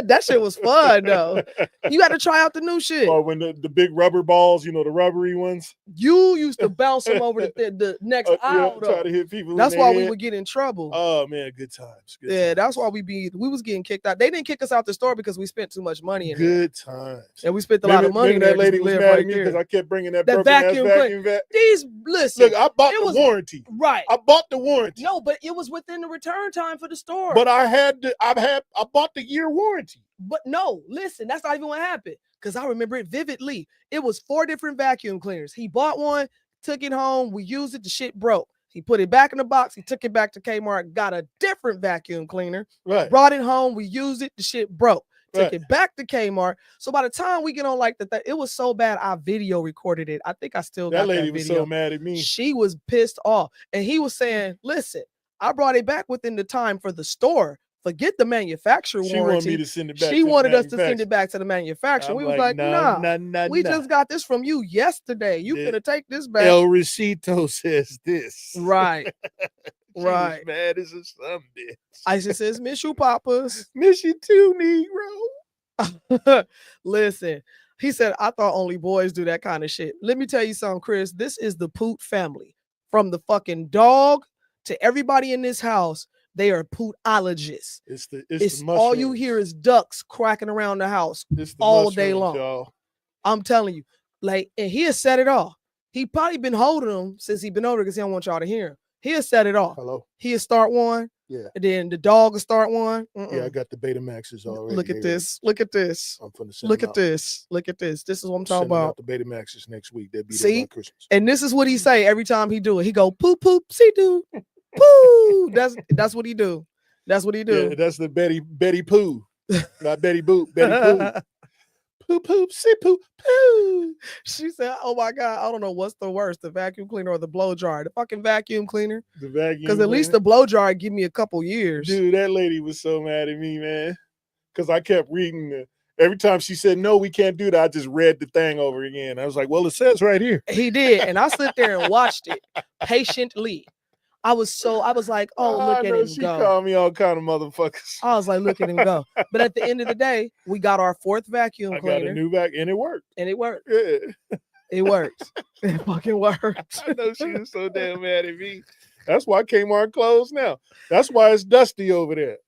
That shit was fun though. You got to try out the new shit. Or when the big rubber balls, the rubbery ones. You used to bounce them over the next aisle. Try to hit people. That's why we would get in trouble. Oh man, good times. That's why we was getting kicked out. They didn't kick us out the store because we spent too much money in good times. And we spent a lot of money. That lady was mad at me because I kept bringing that vacuum vac. Listen, look, I bought the warranty. Right. I bought the warranty. No, but it was within the return time for the store. But I bought the year warranty. But no, listen, that's not even what happened. Because I remember it vividly. It was 4 different vacuum cleaners. He bought one, took it home. We used it. The shit broke. He put it back in the box. He took it back to Kmart, got a different vacuum cleaner. Right. Brought it home. We used it. The shit broke. Took it back to Kmart. So by the time we get on it was so bad, I video recorded it. I think I still got that video. That lady was so mad at me. She was pissed off. And he was saying, listen, I brought it back within the time for the store. Forget the manufacturer warranty. She wanted me to send it back. She wanted us to send it back to the manufacturer. We was like, nah. We just got this from you yesterday. You finna take this back. El Recito says this. Right. She was mad as a son bitch. Isis says, miss you, Papas. Miss you too, Negro. Listen, he said, I thought only boys do that kind of shit. Let me tell you something, Chris. This is the Poot family. From the fucking dog to everybody in this house, they are pootologists. It's the all you hear is ducks cracking around the house all day long. Y'all. I'm telling you. Like, and he has set it off. He probably been holding them since he been over because he don't want y'all to hear him. He has set it off. Hello. He'll start one. Yeah. And then the dog will start one. Yeah, I got the Betamaxes already. Look at this. Look at this. I'm finna send Look at this. Look at this. This is what I'm talking about. The Betamaxes next week. They'll be See? there by Christmas. And this is what he say every time he do it. He go poop poop see do poo. That's what he do. That's what he do. Yeah, that's the Betty Pooh. Not Betty Boop. Betty Pooh. Poop poop see poo poo. She said, "Oh my God, I don't know what's the worst, the vacuum cleaner or the blow dryer. The fucking vacuum cleaner. The vacuum. Because at least the blow dryer give me a couple years." Dude, that lady was so mad at me, man. Because I kept reading every time she said, no, we can't do that, I just read the thing over again. I was like, well, it says right here. He did. And I sit there and watched it patiently. I was like, oh, look at him she go. She called me all kind of motherfuckers. I was like, look at him go. But at the end of the day, we got our fourth vacuum cleaner. I got a new vac, and it worked. And it worked. Yeah. It worked. It fucking worked. I know she was so damn mad at me. That's why Kmart closed now. That's why it's dusty over there.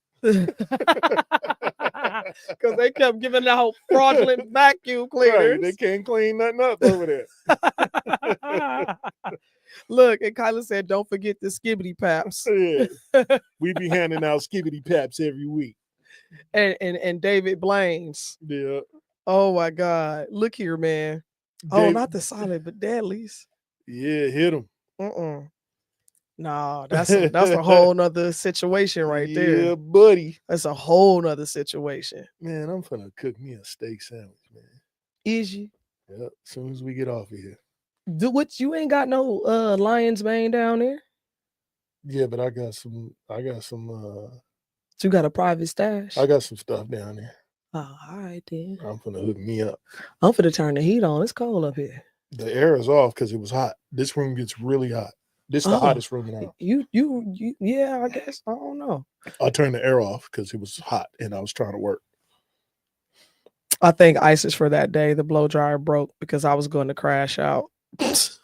Because they kept giving out fraudulent vacuum cleaners. Right, they can't clean nothing up over there. Look, and Kyla said, don't forget the skibbity paps. Yeah. We be handing out skibbity paps every week. And David blames. Yeah. Oh my God. Look here, man. Oh, not the solid, but deadlies. Yeah, hit him. No, that's a whole nother situation right there. Yeah, buddy. That's a whole nother situation. Man, I'm finna cook me a steak sandwich, man. Is you? Yep, as soon as we get off of here. You ain't got no lion's mane down there? Yeah, but I got some you got a private stash? I got some stuff down there. Oh, all right then. I'm finna hook me up. I'm finna turn the heat on. It's cold up here. The air is off because it was hot. This room gets really hot. This is the hottest room in the house. You yeah, I guess. I don't know. I turned the air off because it was hot and I was trying to work. I think Isis for that day, the blow dryer broke because I was going to crash out. Isis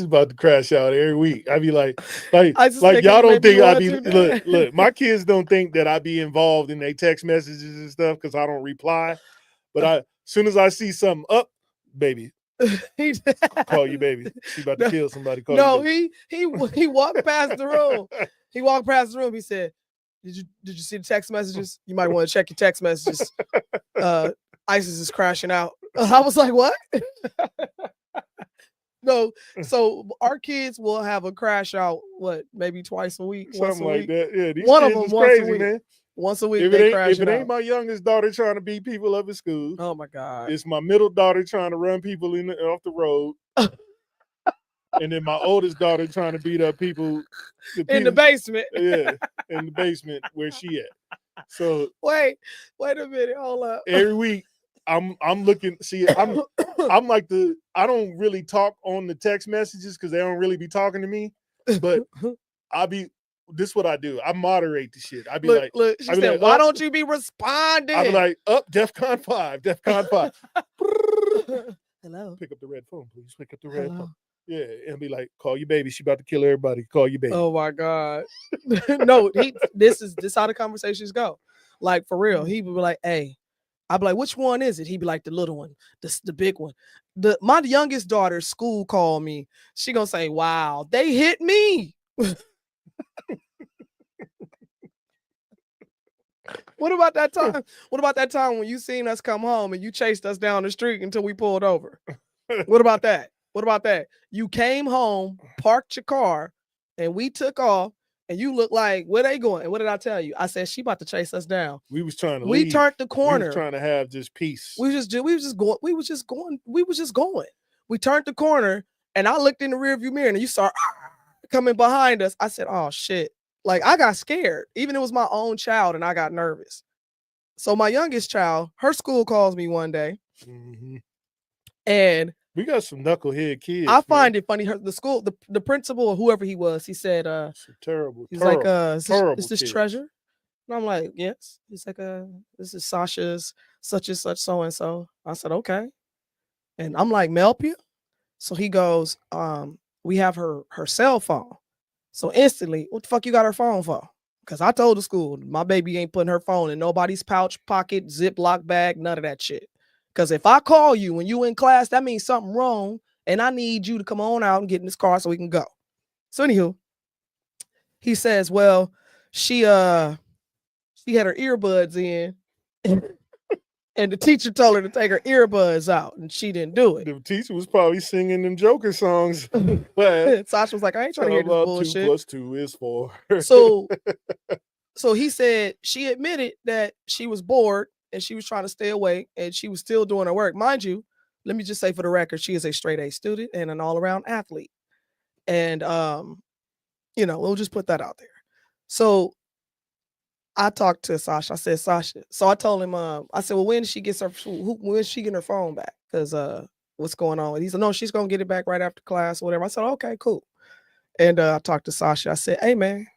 about to crash out every week. I be like y'all don't think I be look, my kids don't think that I be involved in their text messages and stuff because I don't reply. But as soon as I see something up, baby. Call you baby. She about to kill somebody. He walked past the room. He walked past the room. He said, Did you see the text messages? You might want to check your text messages. Isis is crashing out. I was like, what? No, so our kids will have a crash out, maybe twice a week? Something like that. Yeah, these one kids of them is once crazy, a week. Man. Once a week, if it ain't out. My youngest daughter trying to beat people up at school. Oh my God. It's my middle daughter trying to run people off the road. And then my oldest daughter trying to beat up people in the basement. Yeah, in the basement where she at. So wait a minute, hold up. Every week I'm looking. See, I'm like I don't really talk on the text messages because they don't really be talking to me. But this is what I do. I moderate the shit. I be look, she said, why don't you be responding? I be like, DEFCON 5, DEFCON 5. Hello. Pick up the red phone, please. Pick up the red phone. Yeah, and be like, call your baby. She about to kill everybody. Call your baby. Oh my God. No, this how the conversations go. Like for real. He would be like, hey. I'd be like, which one is it? He'd be like, the little one, the big one. My youngest daughter's school called me. She gonna say, wow, they hit me. What about that time? What about that time when you seen us come home and you chased us down the street until we pulled over? What about that? What about that? You came home, parked your car, and we took off, and you look like, where they going? And what did I tell you? I said, she about to chase us down. We was trying to leave. We turned the corner. We was trying to have just peace. We was just going. We turned the corner, and I looked in the rearview mirror, and you saw coming behind us. I said, oh, shit. Like, I got scared. Even it was my own child, and I got nervous. So my youngest child, her school calls me one day, and We got some knucklehead kids. I find it funny. The school, the principal or whoever he was, he said, terrible. He's like, is this kids. Treasure? And I'm like, yes. He's like, this is Sasha's such and such so and so. I said, okay. And I'm like, Melpia. So he goes, we have her cell phone. So instantly, what the fuck you got her phone for? Because I told the school, my baby ain't putting her phone in nobody's pouch, pocket, Ziploc bag, none of that shit. Because if I call you when you in class, that means something wrong, and I need you to come on out and get in this car so we can go. So anywho, he says, well, she had her earbuds in. And the teacher told her to take her earbuds out, and she didn't do it. The teacher was probably singing them Joker songs. Sasha was like, I ain't trying to hear this bullshit. 2 plus 2 is 4. So he said she admitted that she was bored and she was trying to stay awake and she was still doing her work. Mind you, let me just say for the record, she is a straight A student and an all-around athlete. And, we'll just put that out there. So I talked to Sasha. I said, Sasha. So I told him, I said, well, when she getting her phone back? Because what's going on? He said, no, she's gonna get it back right after class or whatever. I said, okay, cool. And I talked to Sasha. I said, hey man,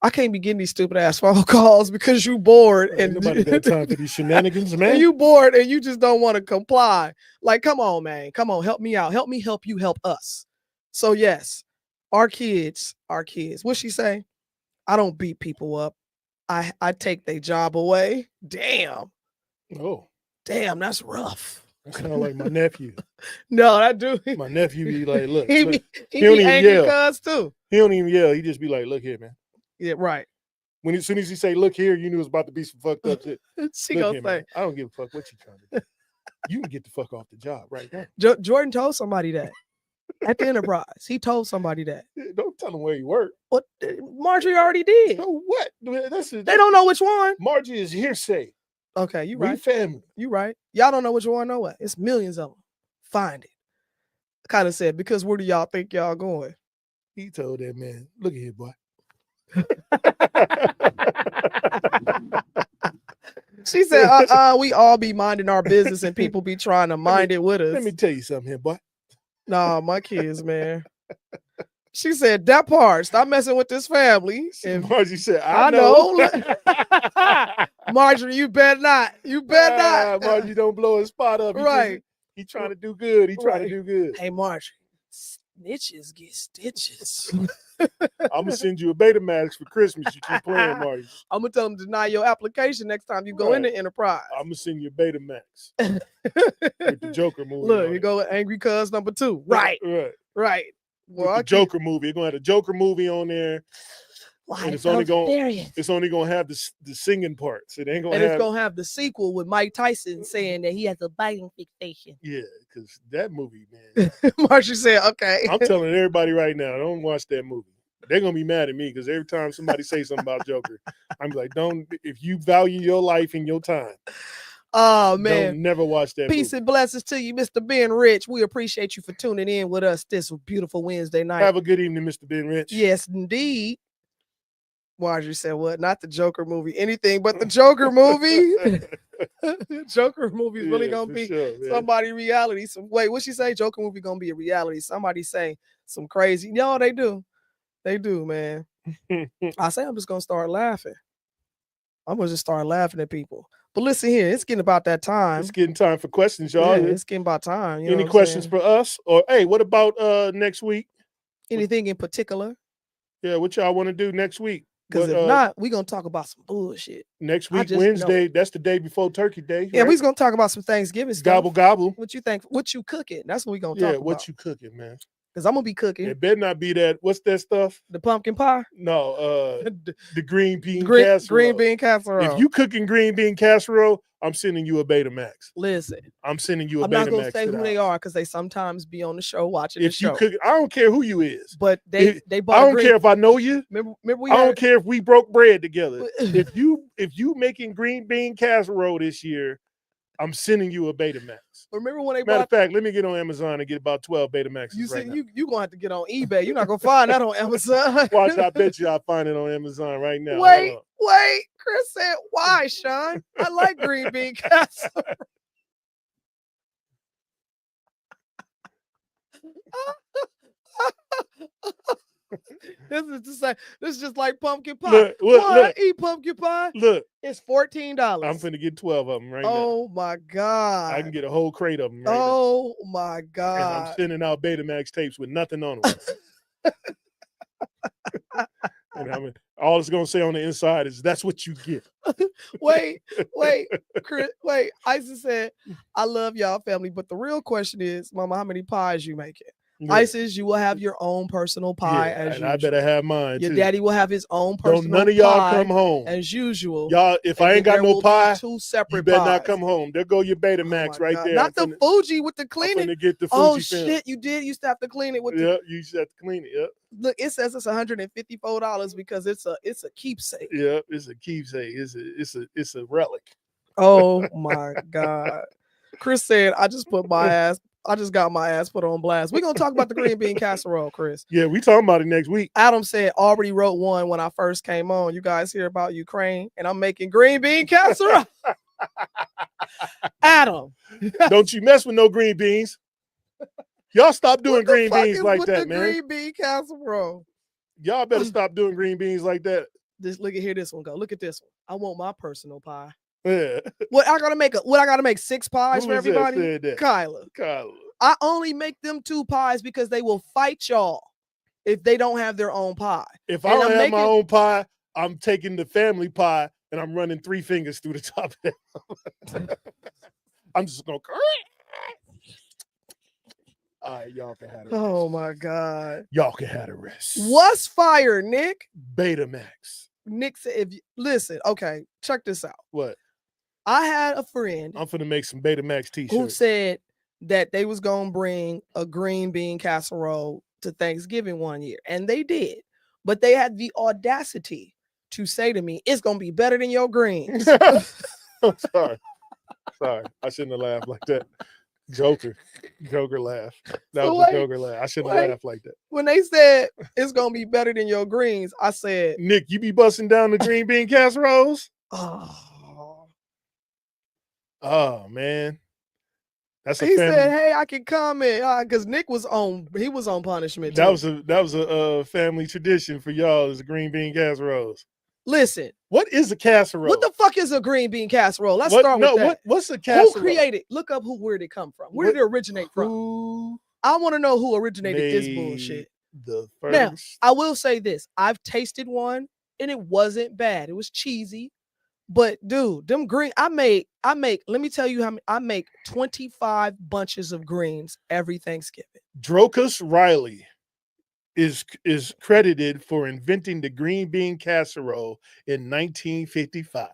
I can't be getting these stupid ass phone calls because you bored and nobody got time for these shenanigans, man. And you bored and you just don't want to comply. Like, come on, man. Come on, help me out. Help me help you help us. So yes, our kids. What'd she say? I don't beat people up. I take their job away. Damn. Oh. Damn, that's rough. That's kind of like my nephew. No, that dude. My nephew be like, look. He don't be even angry yell. cuz too. He don't even yell. He just be like, look here, man. Yeah, right. As soon as he say, look here, you knew it was about to be some fucked up shit. She gonna say, man, I don't give a fuck what you trying to do. You can get the fuck off the job right now. Jordan told somebody that at the Enterprise. He told somebody that. Don't tell him where you work. What? Marjorie already did. So what? They don't know which one. Margie is hearsay. Okay, you right. We family. You right. Y'all don't know which one. No way. It's millions of them. Find it. Kind of said, because where do y'all think y'all going? He told that man, look at here, boy. She said, we all be minding our business and people be trying to mind it with us. Let me tell you something here, boy. Nah, my kids, man. She said, that part, stop messing with this family. And Margie said, I know. Marjorie, you better not. You better not. Margie don't blow his spot up. He trying to do good. He trying to do good. Hey, Marjorie, snitches get stitches. I'm going to send you a Betamax for Christmas. You keep playing, Margie. I'm going to tell them to deny your application next time you go in the Enterprise. I'm going to send you a Betamax with the Joker movie. Look, you go with Angry Cuz #2. Right. Well, the Joker movie. They're going to have a Joker movie on there. And it's only going to have the singing parts. It ain't going to have. It's going to have the sequel with Mike Tyson saying that he has a biting fixation. Yeah, because that movie, man. Marcia said, okay. I'm telling everybody right now, don't watch that movie. They're going to be mad at me because every time somebody says something about Joker, I'm like, if you value your life and your time. Oh, man. Don't never watch that Peace movie. and blessings to you, Mr. Ben Rich. We appreciate you for tuning in with us this beautiful Wednesday night. Have a good evening, Mr. Ben Rich. Yes, indeed. Marjorie said, what? Not the Joker movie. Anything but the Joker movie. Joker movie is really going to be somebody reality. Wait, what'd she say? Joker movie going to be a reality. Somebody say some crazy. No, they do. They do, man. I say I'm just going to start laughing. I'm going to just start laughing at people. But listen here, it's getting about that time. It's getting time for questions, y'all. Yeah, it's getting about time. You Any questions for us? Or, hey, what about next week? Anything in particular? Yeah, what y'all want to do next week? Because if not, we're going to talk about some bullshit. Next week, Wednesday, that's the day before Turkey Day. Yeah, we're going to talk about some Thanksgiving stuff. Gobble, gobble. What you think? What you cooking? That's what we're going to talk about. Yeah, what you cooking, man? Because I'm going to be cooking. It better not be that. What's that stuff? The pumpkin pie? No, the green bean casserole. Green bean casserole. If you cooking green bean casserole, I'm sending you a Betamax. Listen. I'm sending you a Betamax. I'm not going to say who they are because they sometimes be on the show watching the show. If you cook, I don't care who you is. But they bought I don't care if I know you. Remember I don't care if we broke bread together. if you making green bean casserole this year, I'm sending you a Betamax. Remember when they Matter of fact, let me get on Amazon and get about 12 Betamaxes. You said you're gonna have to get on eBay. You're not gonna find that on Amazon. Watch, I bet you I'll find it on Amazon right now. Wait. Chris said, why, Sean? I like green bean casserole. This is just like pumpkin pie. Look, look. Eat pumpkin pie. Look, it's $14. I'm finna get 12 of them right now. Oh my God. I can get a whole crate of them right oh my now. God. And I'm sending out Betamax tapes with nothing on them. And all it's gonna say on the inside is that's what you get. wait, Chris, Isis said, I love y'all family, but the real question is, Mama, how many pies you making? Yeah. Isis, you will have your own personal pie as usual. I better have mine. Your too. daddy will have his own personal pie. Don't none of y'all come home as usual. Y'all, if I ain't got no pie, two separate you better pies. not come home. There go your Betamax right there. Not the Fuji with the cleaning. I'm finna get the Fuji oh film. shit, you did used to have to clean it with you used to have to clean it. Yep. Look, it says it's $154 because it's a keepsake. Yeah, it's a keepsake. It's a relic. Oh my God. Chris said, I just got my ass put on blast. We're gonna talk about the green bean casserole, Chris. Yeah, we talking about it next week. Adam said already wrote one when I first came on. You guys hear about Ukraine, and I'm making green bean casserole. Adam, don't you mess with no green beans. Y'all stop doing green beans like that, man. Green bean casserole. Y'all better stop doing green beans like that. Just look at here. This one go. Look at this one. I want my personal pie. Yeah. What I gotta make 6 pies for everybody? Kyla. I only make them 2 pies because they will fight y'all if they don't have their own pie. If I don't have my own pie, I'm taking the family pie and I'm running 3 fingers through the top of it. I'm just gonna. All right, y'all can have it. Oh my God. Y'all can have the rest. What's fire, Nick? Betamax. Nick said, listen, okay, check this out. What? I had a friend. I'm finna make some Betamax t-shirts. Who said that they was gonna bring a green bean casserole to Thanksgiving one year, and they did. But they had the audacity to say to me, "It's gonna be better than your greens." I'm sorry. I shouldn't have laughed like that. Joker laugh. That was a Joker laugh. I shouldn't have laughed like that. When they said it's gonna be better than your greens, I said, Nick, you be busting down the green bean casseroles? Oh man. He said, "Hey, I can comment because Nick was on punishment." That was a family tradition for y'all is green bean casseroles. Listen, what is a casserole? What the fuck is a green bean casserole? Let's start with that. What's a casserole? Who created? Look up where did it come from? Where did it originate from? I want to know who originated this bullshit. The first. Now, I will say this: I've tasted one and it wasn't bad. It was cheesy. But dude, them green, I make, let me tell you how many, I make 25 bunches of greens every Thanksgiving. Drocus Riley is credited for inventing the green bean casserole in 1955.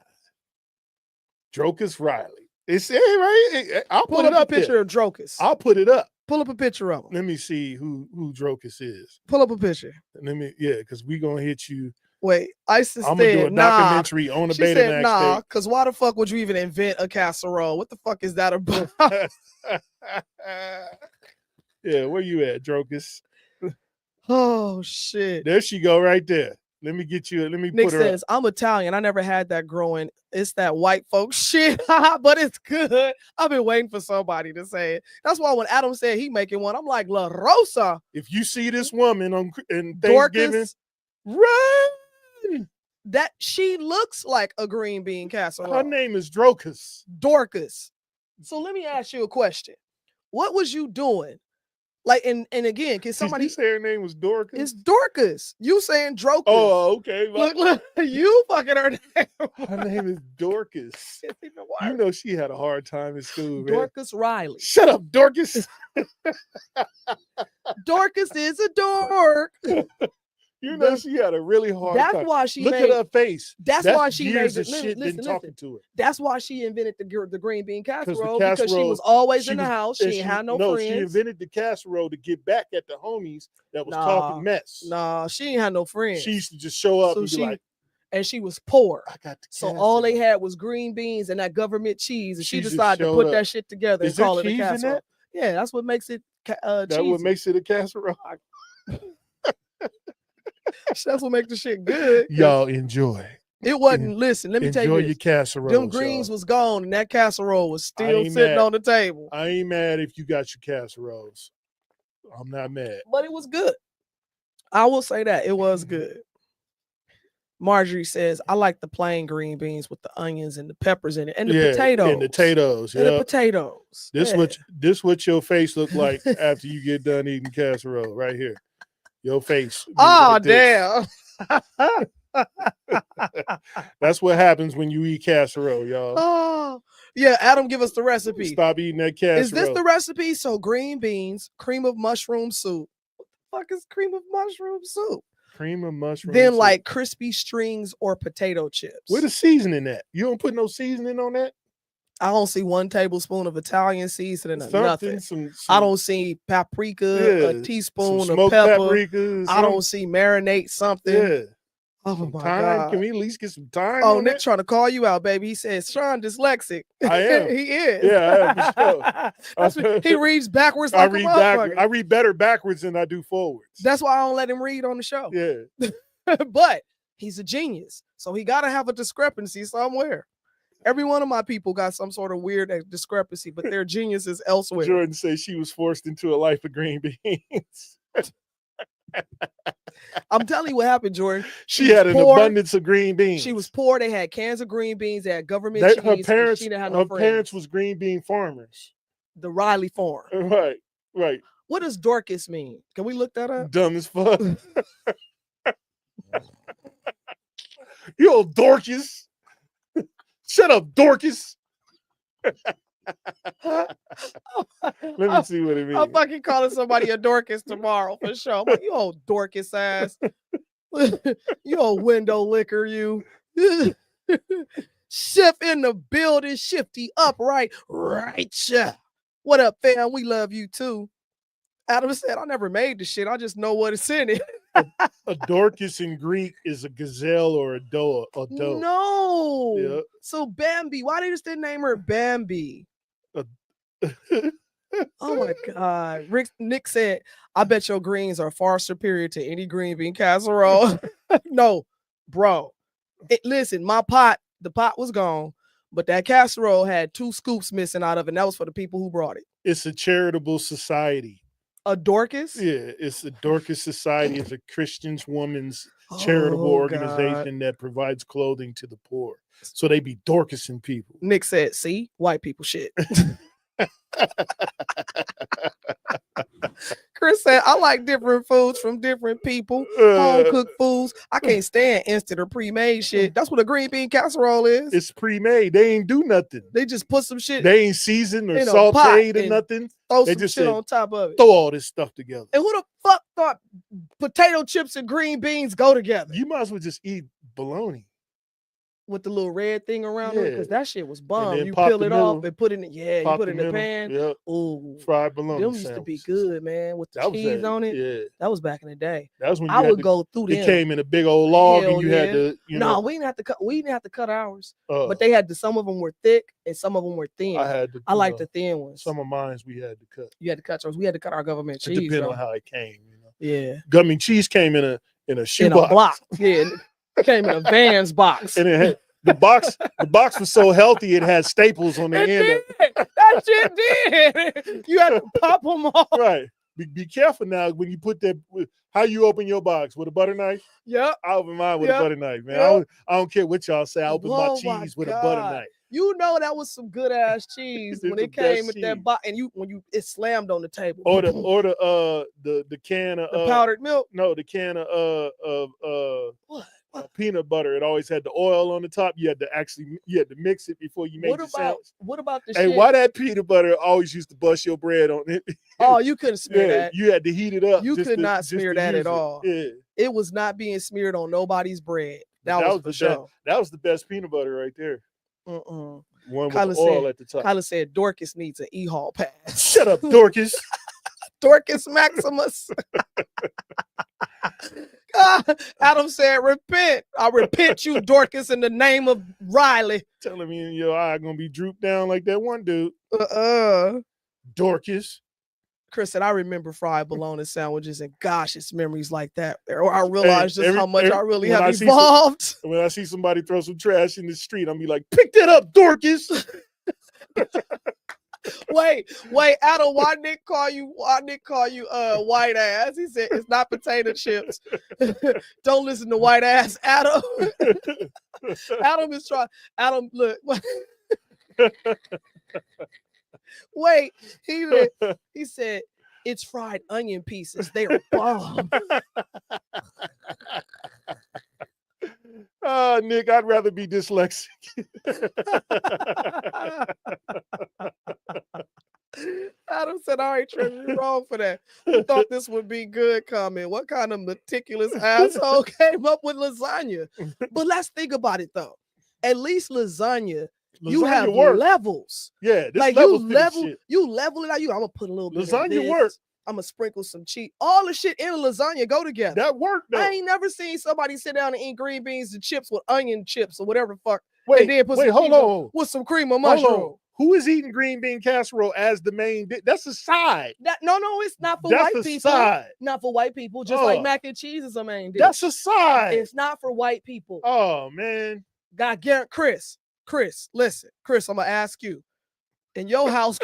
Drocus Riley. It's right. I'll pull up a picture of Drocus. I'll put it up. Pull up a picture of him. Let me see who Drocus is. Pull up a picture. Because we're gonna hit you. Wait, Isis I'm gonna do a documentary on the Betamax. Said, nah, because why the fuck would you even invent a casserole? What the fuck is that about? Yeah, where you at, Drocus? Oh shit. There she go right there. Let me get you. Let me Nick put her says, up. I'm Italian. I never had that growing. It's that white folks shit, but it's good. I've been waiting for somebody to say it. That's why when Adam said he making one, I'm like, La Rosa. If you see this woman on Thanksgiving, run. That she looks like a green bean casserole. Her name is Drocus. Dorcas. So let me ask you a question. What was you doing? Like, and again, can somebody say her name was Dorcas? It's Dorcas. You saying Drocus. Oh, okay. Look, you fucking her name. Her name is Dorcas. It's even worse. You know she had a hard time in school, man. Dorcas Riley. Shut up, Dorcas. Dorcas is a dork. You know she had a really hard time. That's why she look at her face. That's why she years made of shit been talking to her. That's why she invented the green bean casserole because she was always in the house. She ain't had no friends. She invented the casserole to get back at the homies that was talking mess. Nah, she ain't had no friends. She used to just show up and be like, and she was poor. I got the so all they had was green beans and that government cheese, and she decided to put that shit together and call it a casserole. Yeah, that's what makes it That's what makes it a casserole. That's what makes the shit good. Y'all enjoy. It wasn't. Listen, let me tell you. Enjoy your casserole. Them greens was gone, and that casserole was still sitting on the table. I ain't mad if you got your casseroles. I'm not mad. But it was good. I will say that it was good. Marjorie says, I like the plain green beans with the onions and the peppers in it and the potatoes. And the potatoes. And the potatoes. This what your face look like after you get done eating casserole right here. Your face. Oh, like damn. That's what happens when you eat casserole, y'all. Oh, yeah. Adam, give us the recipe. Stop eating that casserole. Is this the recipe? So green beans, cream of mushroom soup. What the fuck is cream of mushroom soup? Cream of mushroom Then soup. like crispy strings or potato chips. Where the seasoning at? You don't put no seasoning on that? I don't see 1 tablespoon of Italian seasoning or nothing. Some, I don't see paprika, a teaspoon of pepper. Paprika, I don't see marinate something. Yeah. Oh some my thyme. God. Can we at least get some thyme? Oh, on Nick that? trying to call you out, baby. He says, Sean dyslexic. I am. He is. Yeah, I am for sure. He reads backwards like a motherfucker. I read better backwards than I do forwards. That's why I don't let him read on the show. Yeah. But he's a genius. So he got to have a discrepancy somewhere. Every one of my people got some sort of weird discrepancy, but they're geniuses elsewhere. Jordan says she was forced into a life of green beans. I'm telling you what happened, Jordan. She had an abundance of green beans. She was poor. They had cans of green beans. They had government cheese. Her parents, she didn't have no parents was green bean farmers. The Riley farm. Right. What does Dorcas mean? Can we look that up? Dumb as fuck. You old Dorcas. Shut up, Dorcas. Let me see what it means. I'm fucking calling somebody a Dorcas tomorrow for sure. I'm like, you old Dorcas ass. You old window licker, you. Shift in the building, shifty upright. Right. What up, fam? We love you too. Adam said, I never made the shit. I just know what it's in it. A Dorcas in Greek is a gazelle or a doe. No. Yep. So Bambi, why they just didn't name her Bambi? Oh my God. Nick said, I bet your greens are far superior to any green bean casserole. No, bro. Listen, the pot was gone, but that casserole had 2 scoops missing out of it, and that was for the people who brought it. It's a charitable society. A Dorcas? Yeah, it's a Dorcas Society. It's a Christian woman's charitable organization that provides clothing to the poor. So they be Dorcasing people. Nick said, see, white people shit. Chris said, I like different foods from different people. Home cooked foods. I can't stand instant or pre-made shit. That's what a green bean casserole is. It's pre-made. They ain't do nothing. They just put some shit. They ain't seasoned or in a sauteed pot or nothing. Throw They some just shit said, on top of it. throw all this stuff together. And who the fuck thought potato chips and green beans go together? You might as well just eat bologna. With the little red thing around it, because that shit was bomb. You pop peel it middle, off and put it in you put it in the pan. Yep. Ooh, fried bologna. Them used to be good, man, with the cheese on it. Yeah, that was back in the day. That was when I would go through them. It came in a big old log, and you had to. No, we didn't have to cut. We didn't have to cut ours, but they had to. Some of them were thick and some of them were thin. I like the thin ones. Some of mine we had to cut. You had to cut yours. We had to cut our government cheese. It depended on how it came. Yeah, government cheese came in a shoe in box. A block. Yeah, it came in a Vans box, and it had. The box was so healthy it had staples on the end. That shit did. You had to pop them off. Right. Be careful now when you put that. How you open your box with a butter knife? Yep. I open mine with a butter knife, man. Yep. I don't care what y'all say. I open my cheese with a butter knife. You know that was some good ass cheese when it came with that box, and it slammed on the table. Or the can of the powdered milk. No, the can of what? Peanut butter. It always had the oil on the top. You had to mix it before you made the sandwich. What about the shit? Hey, why that peanut butter always used to bust your bread on it? Oh, you couldn't smear that. You had to heat it up. You could not smear that at all. Yeah. It was not being smeared on nobody's bread. That was for sure. That was the best peanut butter right there. One with Kyla the oil at the top. Kyla said Dorcas needs an e-haul pass. Shut up, Dorcas. Dorcas Maximus. Adam said, repent. I repent you, Dorcas, in the name of Riley. Telling me your eye gonna be drooped down like that one dude. Dorcas. Chris said, I remember fried bologna sandwiches, and gosh, it's memories like that. I realized just how much I really have evolved. When I see somebody throw some trash in the street, I'm be like, pick that up, Dorcas. Wait, Adam, why Nick call you white ass? He said it's not potato chips. Don't listen to white ass, Adam. Adam is trying. Adam, look. Wait, he said it's fried onion pieces. They are bomb. Nick, I'd rather be dyslexic. Adam said, all right, Treasure, you're wrong for that. Who thought this would be good comment? What kind of meticulous asshole came up with lasagna? But let's think about it, though. At least lasagna you have levels. Yeah, this like you level it out. I'm gonna put a little bit of this. I'm gonna sprinkle some cheese. All the shit in a lasagna go together. That worked though. I ain't never seen somebody sit down and eat green beans and chips with onion chips or whatever the fuck. Wait, and then put hold on. With some cream of mushroom. Who is eating green bean casserole as the main dish? That's a side. No, it's not for white people. Side. Not for white people. Just like mac and cheese is a main dish. That's a side. It's not for white people. Oh man. God, Chris, listen. Chris, I'm gonna ask you. In your house,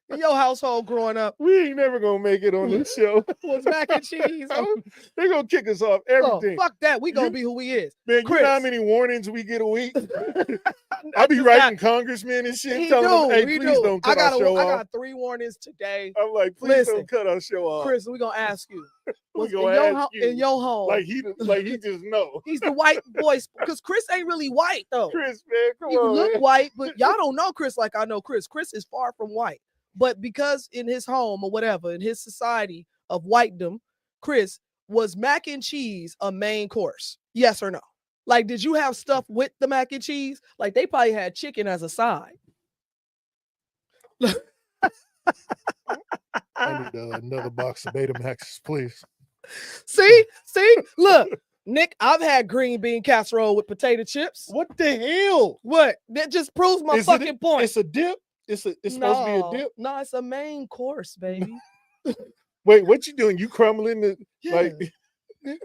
in your household growing up, we ain't never gonna make it on this show. Was mac and cheese? They're gonna kick us off everything. Oh, fuck that. We gonna be who we is. Man, Chris, you know how many warnings we get a week? I be writing congressmen and shit, telling them, hey, please don't cut our show off. I got 3 warnings today. I'm like, please don't cut our show off. Chris, we're gonna ask you. We gonna ask you. In your home. Like he just know. He's the white voice. Because Chris ain't really white, though. Chris, man, come you on. You look man. white, but y'all don't know Chris like I know Chris. Chris is far from white. But because in his home or whatever, in his society of whitedom, Chris, was mac and cheese a main course? Yes or no? Like, did you have stuff with the mac and cheese? Like, they probably had chicken as a side. I need another box of Betamaxes, please. See? Look, Nick, I've had green bean casserole with potato chips. What the hell? What? That just proves my fucking point. It's a dip? It's supposed to be a dip? No, it's a main course, baby. Wait, what you doing? You crumbling the like?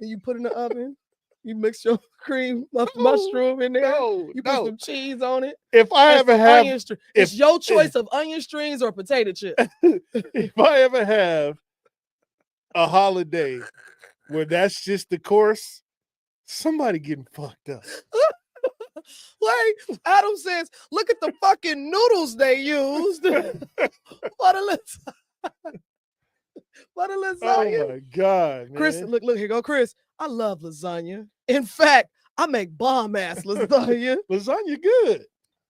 You put in the oven. You mix your cream mushroom in there. You put some cheese on it. If I ever have, it's your choice of onion strings or potato chips. If I ever have a holiday where that's just the course, somebody getting fucked up. Like Adam says, look at the fucking noodles they used. What a lasagna. Oh my God, man. Chris, look, here go Chris. I love lasagna. In fact, I make bomb ass lasagna. Lasagna good.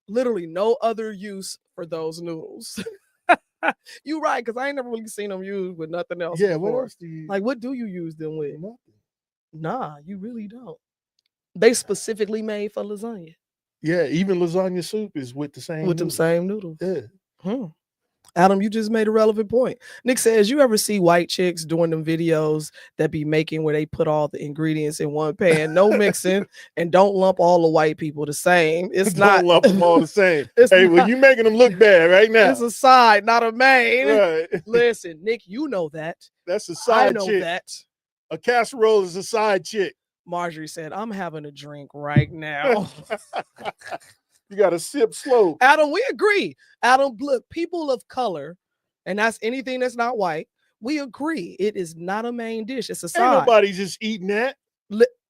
Literally no other use for those noodles. You right, because I ain't never really seen them used with nothing else. Yeah, before. what else do you like? What do you use them with? Nothing. Nah, you really don't. They specifically made for lasagna. Yeah, even lasagna soup is with the same them same noodles. Yeah. Adam, you just made a relevant point. Nick says, you ever see white chicks doing them videos that be making where they put all the ingredients in one pan, no mixing, and don't lump all the white people the same? It's not lump them all the same. Hey, well, you making them look bad right now. It's a side, not a main. Right. Listen, Nick, you know that. That's a side I know chick. that. A casserole is a side chick. Marjorie said, I'm having a drink right now. You got to sip slow. Adam, we agree. Adam, look, people of color, and that's anything that's not white, we agree. It is not a main dish. It's a side. Ain't nobody just eating that.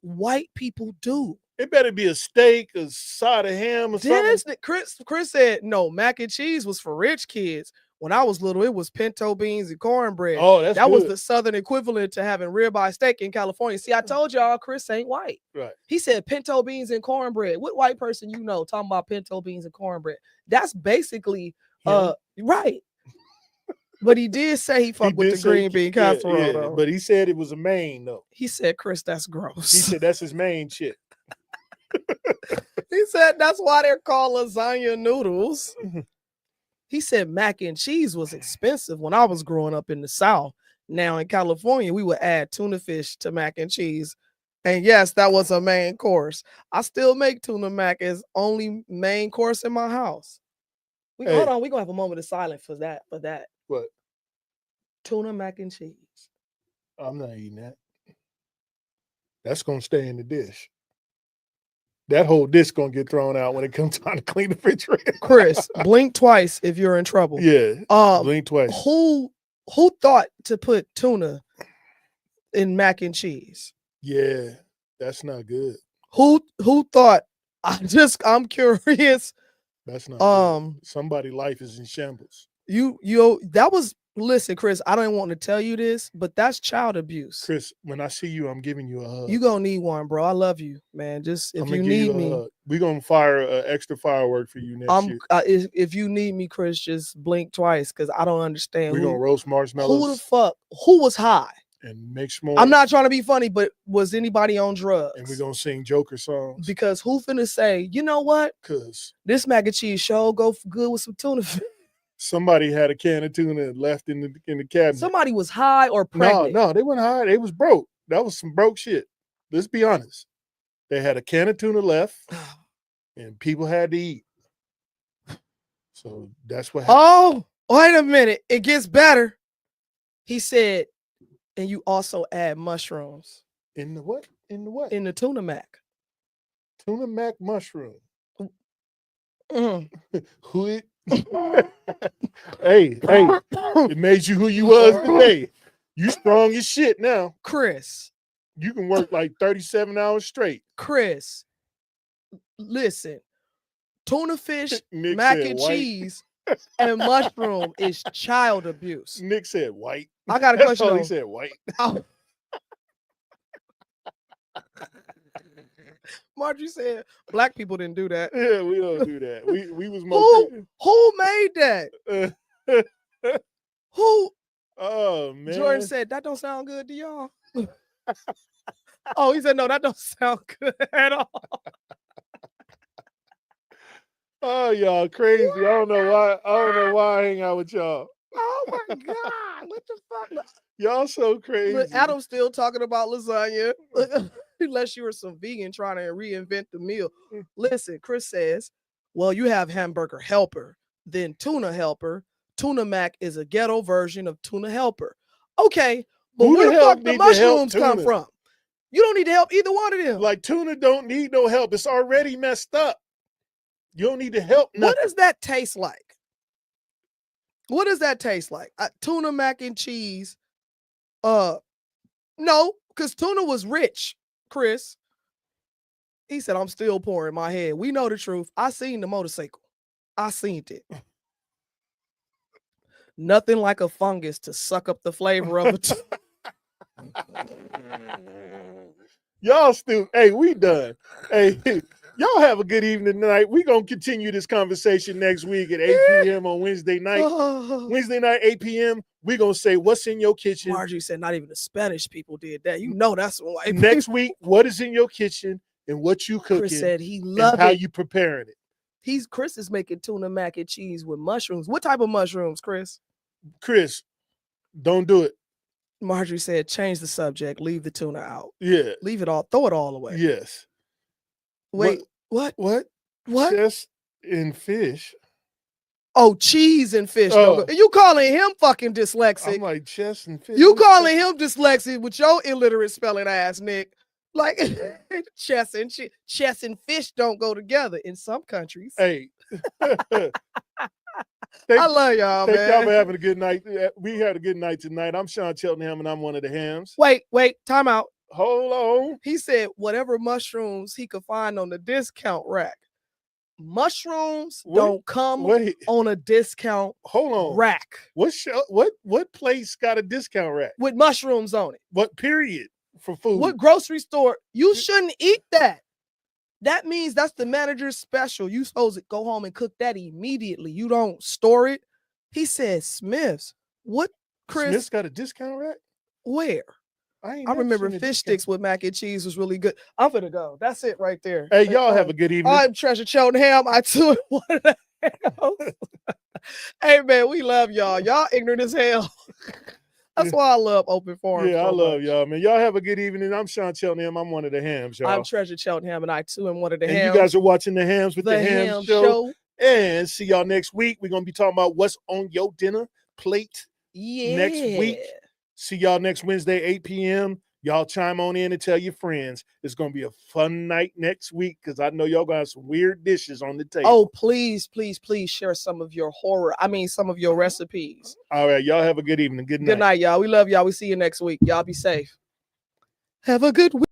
White people do. It better be a steak, a side of ham, or something. Chris said, no, mac and cheese was for rich kids. When I was little, it was pinto beans and cornbread. Oh, that was the southern equivalent to having ribeye steak in California. See, I told y'all Chris ain't white. Right. He said pinto beans and cornbread. What white person you know talking about pinto beans and cornbread? That's basically right. But he did say he fucked with the green bean casserole, though. But he said it was a main, though. He said, Chris, that's gross. He said that's his main shit. He said that's why they're called lasagna noodles. He said mac and cheese was expensive when I was growing up in the South. Now in California, we would add tuna fish to mac and cheese. And yes, that was a main course. I still make tuna mac as only main course in my house. Hold on, we're going to have a moment of silence for that. What? Tuna mac and cheese. I'm not eating that. That's going to stay in the dish. That whole disc gonna get thrown out when it comes time to clean the refrigerator. Chris, blink twice if you're in trouble. Yeah, blink twice. Who thought to put tuna in mac and cheese? Yeah, that's not good. Who thought? I'm curious. That's not good. Somebody's life is in shambles. That was, listen, Chris, I don't want to tell you this, but that's child abuse. Chris, when I see you, I'm giving you a hug. You gonna need one, bro. I love you, man. Just if you need me, we're gonna fire an extra firework for you next year. If you need me, Chris, just blink twice because I don't understand. We're gonna roast marshmallows. Who the fuck? Who was high? And make s'mores. I'm not trying to be funny, but was anybody on drugs? And we're gonna sing Joker songs. Because who finna say, you know what? Because this mac and cheese sure go good with some tuna fish. Somebody had a can of tuna left in the cabinet. Somebody was high or pregnant. No, they weren't high. They was broke. That was some broke shit. Let's be honest. They had a can of tuna left, and people had to eat. So that's what happened. Oh, wait a minute. It gets better. He said, and you also add mushrooms. In the what? In the what? In the tuna mac. Tuna mac mushroom. Who it? Hey, it made you who you was today. You strong as shit now. Chris. You can work like 37 hours straight. Chris, listen. Tuna fish, Nick mac said and white. cheese, and mushroom is child abuse. Nick said white. I got a That's question. all he said white. Oh. Margie said black people didn't do that. Yeah, we don't do that. We was more. Who made that? Who? Oh man. Jordan said that don't sound good to y'all. Oh, he said no, that don't sound good at all. Oh, y'all crazy. I don't know why I hang out with y'all. Oh my God. What the fuck? Y'all so crazy. Look, Adam's still talking about lasagna. Unless you were some vegan trying to reinvent the meal. Listen, Chris says, well, you have hamburger helper, then tuna helper. Tuna mac is a ghetto version of tuna helper. Okay, but where the fuck the mushrooms come from? You don't need to help either one of them. Like tuna don't need no help. It's already messed up. You don't need to help nothing. What does that taste like? What does that taste like? Tuna mac and cheese. No, because tuna was rich, Chris. He said, I'm still pouring my head. We know the truth. I seen the motorcycle. I seen it. Nothing like a fungus to suck up the flavor of it. Y'all still, hey, we done. Hey, y'all have a good evening tonight. We're going to continue this conversation next week at 8 p.m. on Wednesday night. Wednesday night, 8 p.m. We're going to say, what's in your kitchen? Marjorie said not even the Spanish people did that. You know that's why. Next week, what is in your kitchen and what you cooking? Chris said he loved how it. you preparing it. Chris is making tuna mac and cheese with mushrooms. What type of mushrooms, Chris? Chris, don't do it. Marjorie said, change the subject. Leave the tuna out. Yeah. Leave it all. Throw it all away. Yes. Wait, what? Chest and fish. Oh, cheese and fish. Oh. You calling him fucking dyslexic. I'm like, chest and fish. You calling him dyslexic with your illiterate spelling ass, Nick. Like, chest and fish don't go together in some countries. Hey. I love y'all, man. Thank y'all for having a good night. We had a good night tonight. I'm Sean Cheltenham, and I'm one of the hams. Wait, time out. Hold on. He said whatever mushrooms he could find on the discount rack. Mushrooms don't come on a discount rack. What place got a discount rack? With mushrooms on it. What period for food? What grocery store? You shouldn't eat that. That means that's the manager's special. You supposed to go home and cook that immediately. You don't store it. He said Smith's. What, Chris? Smith's got a discount rack? Where? I remember fish sticks with mac and cheese was really good. I'm gonna go. That's it right there. Hey, y'all have a good evening. I'm Treasure Cheltenham. I too one of the hams. Hey, man, we love y'all. Y'all ignorant as hell. That's why I love open forum. Yeah, I love y'all, man. Y'all have a good evening. I'm Sean Cheltenham. I'm one of the hams, y'all. I'm Treasure Cheltenham, and I too am one of the hams. And you guys are watching the Hams with the Ham Show. And see y'all next week. We're going to be talking about what's on your dinner plate next week. See y'all next Wednesday, 8 p.m. Y'all chime on in and tell your friends. It's going to be a fun night next week because I know y'all going to have some weird dishes on the table. Oh, please, please, please share some of your some of your recipes. All right. Y'all have a good evening. Good night. Good night, y'all. We love y'all. We see you next week. Y'all be safe. Have a good week.